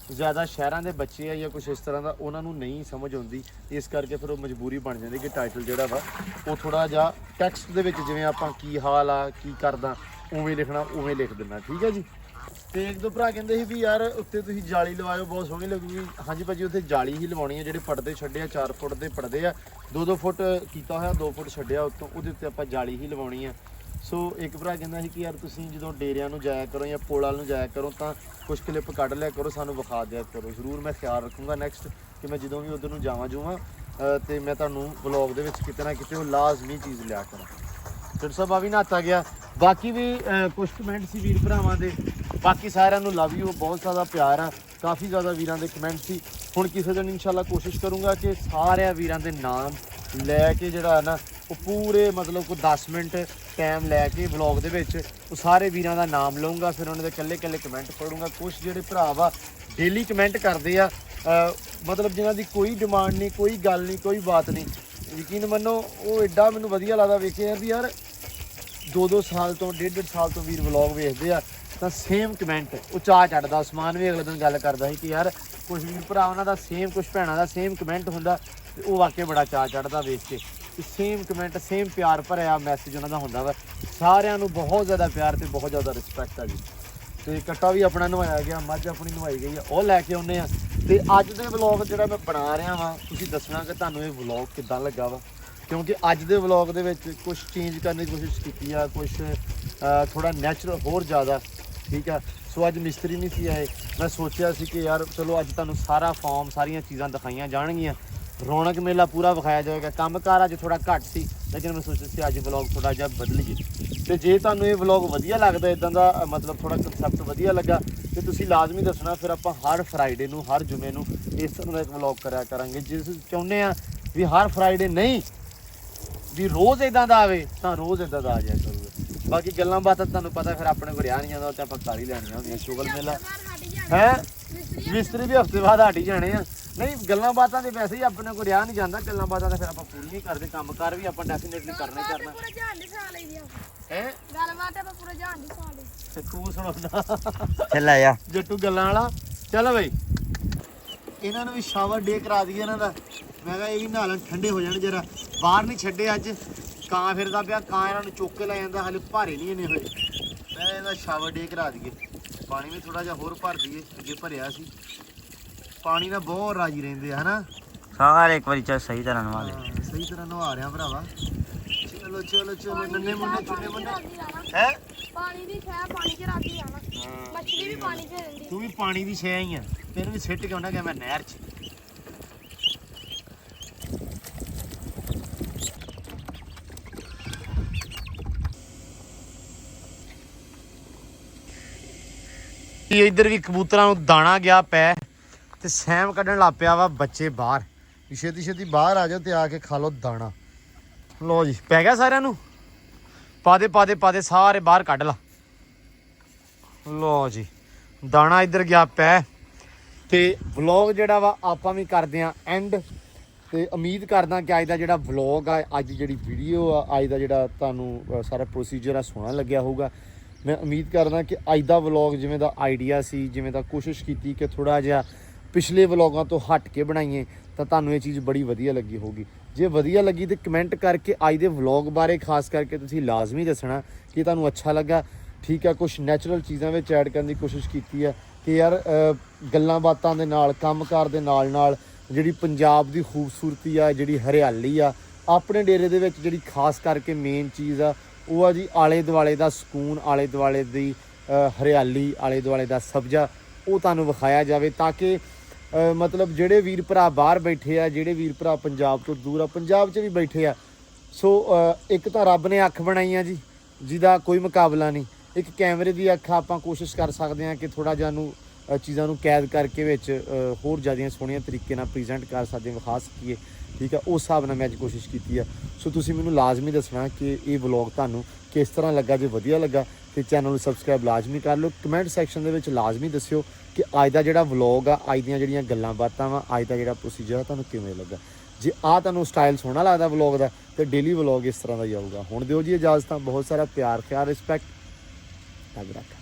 S1: ਜ਼ਿਆਦਾ ਸ਼ਹਿਰਾਂ ਦੇ ਬੱਚੇ ਆ ਜਾਂ ਕੁਝ ਇਸ ਤਰ੍ਹਾਂ ਦਾ ਉਹਨਾਂ ਨੂੰ ਨਹੀਂ ਸਮਝ ਆਉਂਦੀ ਇਸ ਕਰਕੇ ਫਿਰ ਉਹ ਮਜਬੂਰੀ ਬਣ ਜਾਂਦੀ ਕਿ ਟਾਈਟਲ ਜਿਹੜਾ ਵਾ ਉਹ ਥੋੜਾ ਜਿਹਾ ਟੈਕਸਟ ਦੇ ਵਿੱਚ ਜਿਵੇਂ ਆਪਾਂ ਕੀ ਹਾਲ ਆ ਕੀ ਕਰਦਾ ਉਵੇਂ ਲਿਖਣਾ ਉਵੇਂ ਲਿਖ ਦਿੰਦਾ ਠੀਕ ਹੈ ਜੀ ਤੇ ਇੱਕ ਦੋ ਭਰਾ ਕਹਿੰਦੇ ਸੀ ਵੀ ਯਾਰ ਉੱਤੇ ਤੁਸੀਂ ਜਾਲੀ ਲਵਾਇਓ ਬਹੁਤ ਸੋਹਣੀ ਲੱਗੂਗੀ ਹਾਂਜੀ ਭਾਜੀ ਉੱਥੇ ਜਾਲੀ ਹੀ ਲਵਾਉਣੀ ਹੈ ਜਿਹੜੇ ਪਰਦੇ ਛੱਡੇ ਆ 4 ਫੁੱਟ ਦੇ ਪਰਦੇ ਆ 2-2 ਫੁੱਟ ਕੀਤਾ ਹੋਇਆ 2 ਫੁੱਟ ਛੱਡਿਆ ਉੱਤੋਂ ਉਹਦੇ ਉੱਤੇ ਆਪਾਂ ਜਾਲੀ ਹੀ ਲਵਾਉਣੀ ਆ ਸੋ ਇੱਕ ਭਰਾ ਕਹਿੰਦਾ ਸੀ ਕਿ ਯਾਰ ਤੁਸੀਂ ਜਦੋਂ ਡੇਰਿਆਂ ਨੂੰ ਜਾਇਆ ਕਰੋ ਜਾਂ ਪੋਲਾਂ ਨੂੰ ਜਾਇਆ ਕਰੋ ਤਾਂ ਕੁਝ ਕਲਿੱਪ ਕੱਢ ਲਿਆ ਕਰੋ, ਸਾਨੂੰ ਵਿਖਾ ਦਿਆ ਕਰੋ। ਜ਼ਰੂਰ ਮੈਂ ਖਿਆਲ ਰੱਖੂੰਗਾ ਨੈਕਸਟ ਕਿ ਮੈਂ ਜਦੋਂ ਵੀ ਉਧਰ ਨੂੰ ਜਾਵਾਂ ਤੇ ਮੈਂ ਤੁਹਾਨੂੰ ਵਲੌਗ ਦੇ ਵਿੱਚ ਕਿਤੇ ਨਾ ਕਿਤੇ ਉਹ ਲਾਜ਼ਮੀ ਚੀਜ਼ ਲਿਆ ਕਰਾਂ। ਡਾਕਟਰ ਸਾਹਿਬ ਆ ਵੀ ਨਹਾਤਾ ਗਿਆ। ਬਾਕੀ ਵੀ ਕੁਝ ਕਮੈਂਟ ਸੀ ਵੀਰ ਭਰਾਵਾਂ ਦੇ, ਬਾਕੀ ਸਾਰਿਆਂ ਨੂੰ ਲਵ ਯੂ, ਬਹੁਤ ਜ਼ਿਆਦਾ ਪਿਆਰ ਆ, ਕਾਫੀ ਜ਼ਿਆਦਾ ਵੀਰਾਂ ਦੇ ਕਮੈਂਟ ਸੀ। ਹੁਣ ਕਿਸੇ ਦਿਨ ਇਨਸ਼ਾਅੱਲਾ ਕੋਸ਼ਿਸ਼ ਕਰੂੰਗਾ ਕਿ ਸਾਰਿਆਂ ਵੀਰਾਂ ਦੇ ਨਾਮ ਲੈ ਕੇ ਜਿਹੜਾ ਨਾ ਉਹ ਪੂਰੇ ਮਤਲਬ ਕੋਈ 10 ਮਿੰਟ ਟਾਈਮ ਲੈ ਕੇ ਵਲੌਗ ਦੇ ਵਿੱਚ ਉਹ ਸਾਰੇ ਵੀਰਾਂ ਦਾ ਨਾਮ ਲਊਂਗਾ, ਫਿਰ ਉਹਨਾਂ ਦੇ ਇਕੱਲੇ ਕਮੈਂਟ ਪੜੂੰਗਾ। ਕੁਝ ਜਿਹੜੇ ਭਰਾ ਵਾ ਡੇਲੀ ਕਮੈਂਟ ਕਰਦੇ ਆ, ਮਤਲਬ ਜਿਨ੍ਹਾਂ ਦੀ ਕੋਈ ਡਿਮਾਂਡ ਨਹੀਂ, ਕੋਈ ਗੱਲ ਨਹੀਂ, ਕੋਈ ਬਾਤ ਨਹੀਂ, ਯਕੀਨ ਮੰਨੋ ਉਹ ਐਡਾ ਮੈਨੂੰ ਵਧੀਆ ਲੱਗਦਾ ਵੇਖਿਆ ਵੀ ਯਾਰ 2-2 ਸਾਲ ਤੋਂ 1.5 ਸਾਲ ਤੋਂ ਵੀਰ ਵਲੌਗ ਵੇਖਦੇ ਆ ਤਾਂ ਸੇਮ ਕਮੈਂਟ ਉਹ ਚਾਅ ਚੜਦਾ। ਉਸਮਾਨ ਵੀ ਅਗਲੇ ਦਿਨ ਗੱਲ ਕਰਦਾ ਸੀ ਕਿ ਯਾਰ ਕੁਝ ਵੀਰ ਭਰਾ ਉਹਨਾਂ ਦਾ ਸੇਮ, ਕੁਝ ਭੈਣਾਂ ਦਾ ਸੇਮ ਕਮੈਂਟ ਹੁੰਦਾ ਤੇ ਉਹ ਵਾਕਿਆ ਬੜਾ ਚਾਅ ਚੜਦਾ ਵੇਖ ਕੇ ਕਿ ਸੇਮ ਕਮੈਂਟ, ਸੇਮ ਪਿਆਰ ਭਰਿਆ ਮੈਸੇਜ ਉਹਨਾਂ ਦਾ ਹੁੰਦਾ ਵਾ। ਸਾਰਿਆਂ ਨੂੰ ਬਹੁਤ ਜ਼ਿਆਦਾ ਪਿਆਰ ਤੇ ਬਹੁਤ ਜ਼ਿਆਦਾ ਰਿਸਪੈਕਟ ਆ ਜੀ। ਤੇ ਕੱਟਾ ਵੀ ਆਪਣਾ ਨਵਾਇਆ ਗਿਆ, ਮੱਝ ਆਪਣੀ ਨਵਾਈ ਗਈ ਆ, ਉਹ ਲੈ ਕੇ ਆਉਂਦੇ ਆ। ਤੇ ਅੱਜ ਦੇ ਵਲੌਗ ਜਿਹੜਾ ਮੈਂ ਬਣਾ ਰਿਹਾ ਵਾਂ, ਤੁਸੀਂ ਦੱਸਣਾ ਕਿ ਤੁਹਾਨੂੰ ਇਹ ਵਲੌਗ ਕਿੱਦਾਂ ਲੱਗਾ ਵਾ, ਕਿਉਂਕਿ ਅੱਜ ਦੇ ਵਲੌਗ ਦੇ ਵਿੱਚ ਕੁਝ ਚੇਂਜ ਕਰਨ ਦੀ ਕੋਸ਼ਿਸ਼ ਕੀਤੀ ਆ, ਕੁਝ ਥੋੜਾ ਨੈਚੁਰਲ ਹੋਰ ਜ਼ਿਆਦਾ, ਠੀਕ ਆ। ਸੋ ਅੱਜ ਮਿਸਤਰੀ ਨਹੀਂ ਸੀ ਆਏ, ਮੈਂ ਸੋਚਿਆ ਸੀ ਕਿ ਯਾਰ ਚਲੋ ਅੱਜ ਤੁਹਾਨੂੰ ਸਾਰਾ ਫਾਰਮ, ਸਾਰੀਆਂ ਚੀਜ਼ਾਂ ਦਿਖਾਈਆਂ ਜਾਣਗੀਆਂ, ਰੌਣਕ ਮੇਲਾ ਪੂਰਾ ਵਿਖਾਇਆ ਜਾਏਗਾ। ਕੰਮਕਾਰ ਅੱਜ ਥੋੜਾ ਘੱਟ ਸੀ, ਲੇਕਿਨ ਮੈਂ ਸੋਚਿਆ ਸੀ ਅੱਜ ਵਲੌਗ ਥੋੜਾ ਜਿਹਾ ਬਦਲੀਏ। ਤੇ ਜੇ ਤੁਹਾਨੂੰ ਇਹ ਵਲੌਗ ਵਧੀਆ ਲੱਗਦਾ, ਇਦਾਂ ਦਾ ਮਤਲਬ ਥੋੜਾ ਕਨਸੈਪਟ ਵਧੀਆ ਲੱਗਾ ਤੇ ਤੁਸੀਂ ਲਾਜ਼ਮੀ ਦੱਸਣਾ, ਫਿਰ ਆਪਾਂ ਹਰ ਫਰਾਈਡੇ ਨੂੰ, ਹਰ ਜੁਮੇ ਨੂੰ ਇਸ ਤਰ੍ਹਾਂ ਦਾ ਇੱਕ ਵਲੌਗ ਕਰਿਆ ਕਰਾਂਗੇ। ਜੇ ਤੁਸੀਂ ਚਾਹੁੰਦੇ ਆ ਵੀ ਹਰ ਫਰਾਈਡੇ ਨਹੀਂ ਵੀ ਰੋਜ਼ ਇਦਾਂ ਦਾ ਆਵੇ ਤਾਂ ਰੋਜ਼ ਇਦਾਂ ਦਾ ਆ ਜਾਇਆ ਕਰੂਗਾ। ਬਾਕੀ ਗੱਲਾਂ ਬਾਤਾਂ ਤੁਹਾਨੂੰ ਪਤਾ ਫਿਰ ਆਪਣੇ ਕੋਲ ਰਿਹਾ ਨਹੀਂ ਜਾਂਦਾ, ਤੇ ਆਪਾਂ ਕਰ ਹੀ ਲੈਣੀਆਂ ਹੁੰਦੀਆਂ। ਸ਼ੁਗਲ ਮੇਲਾ ਹੈ, ਮਿਸਤਰੀ ਵੀ ਹਫਤੇ ਬਾਅਦ ਹਟ ਹੀ ਜਾਣੇ ਆ। ਨਹੀਂ ਗੱਲਾਂ ਬਾਤਾਂ ਦੇ ਵੈਸੇ ਹੀ ਆਪਣੇ ਕੋਲ ਰਿਹਾ ਨਹੀਂ ਜਾਂਦਾ, ਗੱਲਾਂ ਬਾਤਾਂ ਤਾਂ ਫਿਰ ਆਪਾਂ ਪੂਰੀ ਨਹੀਂ ਕਰਦੇ, ਕੰਮਕਾਰ ਵੀ ਆਪਾਂ ਡੈਫੀਨੇਟਲੀ ਕਰਨਾ ਹੀ ਕਰਨਾ ਹੈ।
S4: ਗੱਲਬਾਤ ਆਪਾਂ ਪੂਰਾ ਜਾਣ ਦੀ ਸਾਲ
S1: ਤੇ ਤੂੰ ਸੁਣਾਉਂਦਾ
S2: ਚੱਲ ਆਇਆ
S1: ਜੱਟੂ ਗੱਲਾਂ ਵਾਲਾ। ਚੱਲ ਬਈ ਇਹਨਾਂ ਨੂੰ ਵੀ ਸ਼ਾਵਰ ਡੇ ਕਰਾ ਦਈਏ ਇਹਨਾਂ ਦਾ। ਮੈਂ ਕਿਹਾ ਇਹ ਵੀ ਨਹਾ ਲੈਣ, ਠੰਡੇ ਹੋ ਜਾਣ ਜਰਾ। ਬਾਹਰ ਨਹੀਂ ਛੱਡੇ ਅੱਜ, ਕਾਂ ਫਿਰਦਾ ਪਿਆ, ਕਾਂ ਇਹਨਾਂ ਨੂੰ ਚੁੱਕ ਕੇ ਲੈ ਜਾਂਦਾ, ਹਾਲੇ ਭਾਰੇ ਨਹੀਂ ਇੰਨੇ ਹੋਏ। ਮੈਂ ਇਹਦਾ ਸ਼ਾਵਰ ਡੇ ਕਰਾ ਦਈਏ, ਪਾਣੀ ਵੀ ਥੋੜਾ ਜਿਹਾ ਹੋਰ ਭਰ ਦਈਏ, ਅੱਗੇ ਭਰਿਆ ਸੀ। ਪਾਣੀ ਨਾਲ ਬਹੁਤ ਰਾਜੀ ਰਹਿੰਦੇ ਆ ਹਨਾ।
S2: ਸਾਰੇ ਇੱਕ ਵਾਰੀ ਚੱਲ ਸਹੀ ਤਰ੍ਹਾਂ ਨਵਾ ਲੈ।
S1: ਸਹੀ ਤਰ੍ਹਾਂ ਨਵਾ ਰਿਹਾ ਭਰਾਵਾ। ਚਲੋ ਚਲੋ ਚਲੋ, ਨੰਨੇ ਮੁੰਨੇ ਚੁੰਨੇ ਮੁੰਨੇ ਹੈ।
S4: ਪਾਣੀ ਦੀ ਖੈ ਪਾਣੀ ਚ ਰੱਖ ਹੀ ਆਣਾ, ਮੱਛਲੀ ਵੀ ਪਾਣੀ ਚ ਰਹਿੰਦੀ।
S1: ਤੂੰ ਵੀ ਪਾਣੀ ਦੀ ਛੇ ਹੀ ਆ, ਤੈਨੂੰ ਵੀ ਸਿੱਟ ਕੇ ਆਉਣਾ ਕਿ ਮੈਂ ਨਹਿਰ 'ਚ। ਇੱਧਰ ਵੀ ਕਬੂਤਰਾਂ ਨੂੰ ਦਾਣਾ ਗਿਆ ਪੈ ਤੇ ਸੈਮ ਕੱਢਣ ਲੱਗ ਪਿਆ ਵਾ ਬੱਚੇ ਬਾਹਰ। ਛੇਤੀ ਛੇਤੀ ਬਾਹਰ ਆ ਜਾਓ ਤੇ ਆ ਕੇ ਖਾ ਲਓ ਦਾਣਾ। ਲੋ ਜੀ ਪੈ ਗਿਆ ਸਾਰਿਆਂ ਨੂੰ, ਪਾ ਦੇ ਸਾਰੇ ਬਾਹਰ ਕੱਢ ਲਾ। ਲੋ ਜੀ ਦਾਣਾ ਇੱਧਰ ਗਿਆ ਪੈ। ਤੇ ਵਲੌਗ ਜਿਹੜਾ ਵਾ ਆਪਾਂ ਵੀ ਕਰਦੇ ਆ ਐਂਡ। ਤੇ ਉਮੀਦ ਕਰਦਾ ਕਿ ਅੱਜ ਦਾ ਜਿਹੜਾ ਵਲੌਗ ਆ, ਅੱਜ ਜਿਹੜੀ ਵੀਡੀਓ ਆ, ਅੱਜ ਦਾ ਜਿਹੜਾ ਤੁਹਾਨੂੰ ਸਾਰਾ ਪ੍ਰੋਸੀਜਰ ਆ ਸੋਹਣਾ ਲੱਗਿਆ ਹੋਊਗਾ। ਮੈਂ ਉਮੀਦ ਕਰਦਾ ਕਿ ਅੱਜ ਦਾ ਵਲੌਗ ਜਿਵੇਂ ਦਾ ਆਈਡੀਆ ਸੀ, ਜਿਵੇਂ ਦਾ ਕੋਸ਼ਿਸ਼ ਕੀਤੀ ਕਿ ਥੋੜਾ ਜਿਹਾ ਪਿਛਲੇ ਵਲੌਗਾਂ ਤੋਂ ਹਟ ਕੇ ਬਣਾਈਏ, ਤਾਂ ਤੁਹਾਨੂੰ ਇਹ ਚੀਜ਼ ਬੜੀ ਵਧੀਆ ਲੱਗੀ ਹੋਊਗੀ। ਜੇ ਵਧੀਆ ਲੱਗੀ ਤੇ ਕਮੈਂਟ ਕਰਕੇ ਅੱਜ ਦੇ ਵਲੌਗ ਬਾਰੇ ਖਾਸ ਕਰਕੇ ਤੁਸੀਂ ਲਾਜ਼ਮੀ ਦੱਸਣਾ ਕਿ ਤੁਹਾਨੂੰ ਅੱਛਾ ਲੱਗਾ। ਠੀਕ ਆ, ਕੁਝ ਨੈਚੁਰਲ ਚੀਜ਼ਾਂ ਵਿੱਚ ਐਡ ਕਰਨ ਦੀ ਕੋਸ਼ਿਸ਼ ਕੀਤੀ ਹੈ ਕਿ ਯਾਰ ਗੱਲਾਂ ਬਾਤਾਂ ਦੇ ਨਾਲ, ਕੰਮਕਾਰ ਦੇ ਨਾਲ ਜਿਹੜੀ ਪੰਜਾਬ ਦੀ ਖੂਬਸੂਰਤੀ ਆ, ਜਿਹੜੀ ਹਰਿਆਲੀ ਆ, ਆਪਣੇ ਡੇਰੇ ਦੇ ਵਿੱਚ ਜਿਹੜੀ ਖਾਸ ਕਰਕੇ ਮੇਨ ਚੀਜ਼ ਆ ਉਹ ਆ ਜੀ ਆਲੇ ਦੁਆਲੇ ਦਾ ਸਕੂਨ, ਆਲੇ ਦੁਆਲੇ ਦੀ ਹਰਿਆਲੀ, ਆਲੇ ਦੁਆਲੇ ਦਾ ਸਬਜ਼ਾ, ਉਹ ਤੁਹਾਨੂੰ ਵਿਖਾਇਆ ਜਾਵੇ ਤਾਂ ਕਿ ਮਤਲਬ ਜਿਹੜੇ ਵੀਰ ਭਰਾ ਬਾਹਰ ਬੈਠੇ ਆ, ਜਿਹੜੇ ਵੀਰ ਭਰਾ ਪੰਜਾਬ ਤੋਂ ਦੂਰ ਆ, ਪੰਜਾਬ 'ਚ ਵੀ ਬੈਠੇ ਆ। ਸੋ ਇੱਕ ਤਾਂ ਰੱਬ ਨੇ ਅੱਖ ਬਣਾਈ ਆ ਜੀ ਜਿਹਦਾ ਕੋਈ ਮੁਕਾਬਲਾ ਨਹੀਂ। ਇੱਕ ਕੈਮਰੇ ਦੀ ਅੱਖ ਆਪਾਂ ਕੋਸ਼ਿਸ਼ ਕਰ ਸਕਦੇ ਹਾਂ ਕਿ ਥੋੜ੍ਹਾ ਜਿਹਾ ਨੂੰ ਚੀਜ਼ਾਂ ਨੂੰ ਕੈਦ ਕਰਕੇ ਵਿੱਚ ਹੋਰ ਜ਼ਿਆਦਾ ਸੋਹਣੀਆਂ ਤਰੀਕੇ ਨਾਲ ਪ੍ਰੈਜ਼ੈਂਟ ਕਰ ਸਕਦੇ, ਵਿਖਾ ਸਕੀਏ। ਠੀਕ ਆ, ਉਸ ਹਿਸਾਬ ਨਾਲ ਮੈਂ ਅੱਜ ਕੋਸ਼ਿਸ਼ ਕੀਤੀ ਆ। ਸੋ ਤੁਸੀਂ ਮੈਨੂੰ ਲਾਜ਼ਮੀ ਦੱਸਣਾ ਕਿ ਇਹ ਵਲੌਗ ਤੁਹਾਨੂੰ ਕਿਸ ਤਰ੍ਹਾਂ ਲੱਗਾ। ਜੇ ਵਧੀਆ ਲੱਗਾ ਤੇ ਚੈਨਲ ਨੂੰ ਸਬਸਕ੍ਰਾਈਬ ਲਾਜ਼ਮੀ ਕਰ ਲਓ। ਕਮੈਂਟ ਸੈਕਸ਼ਨ ਦੇ ਵਿੱਚ ਲਾਜ਼ਮੀ ਦੱਸਿਓ ਕਿ ਅੱਜ ਦਾ ਜਿਹੜਾ ਵਲੌਗ ਆ, ਅੱਜ ਦੀਆਂ ਜਿਹੜੀਆਂ ਗੱਲਾਂ ਬਾਤਾਂ ਵਾ, ਅੱਜ ਦਾ ਜਿਹੜਾ ਪ੍ਰੋਸੀਜਰ ਆ ਤੁਹਾਨੂੰ ਕਿਵੇਂ ਲੱਗਾ। ਜੇ ਆ ਤੁਹਾਨੂੰ ਸਟਾਈਲ ਸੋਹਣਾ ਲੱਗਦਾ ਵਲੌਗ ਦਾ ਤੇ ਡੇਲੀ ਵਲੌਗ ਇਸ ਤਰ੍ਹਾਂ ਦਾ ਹੀ ਆਊਗਾ। ਹੁਣ ਦਿਓ ਜੀ ਇਜਾਜ਼ਤ। ਬਹੁਤ ਸਾਰਾ ਪਿਆਰ, ਖਿਆਲ, ਰਿਸਪੈਕਟ। ਰੱਬ ਰੱਖ।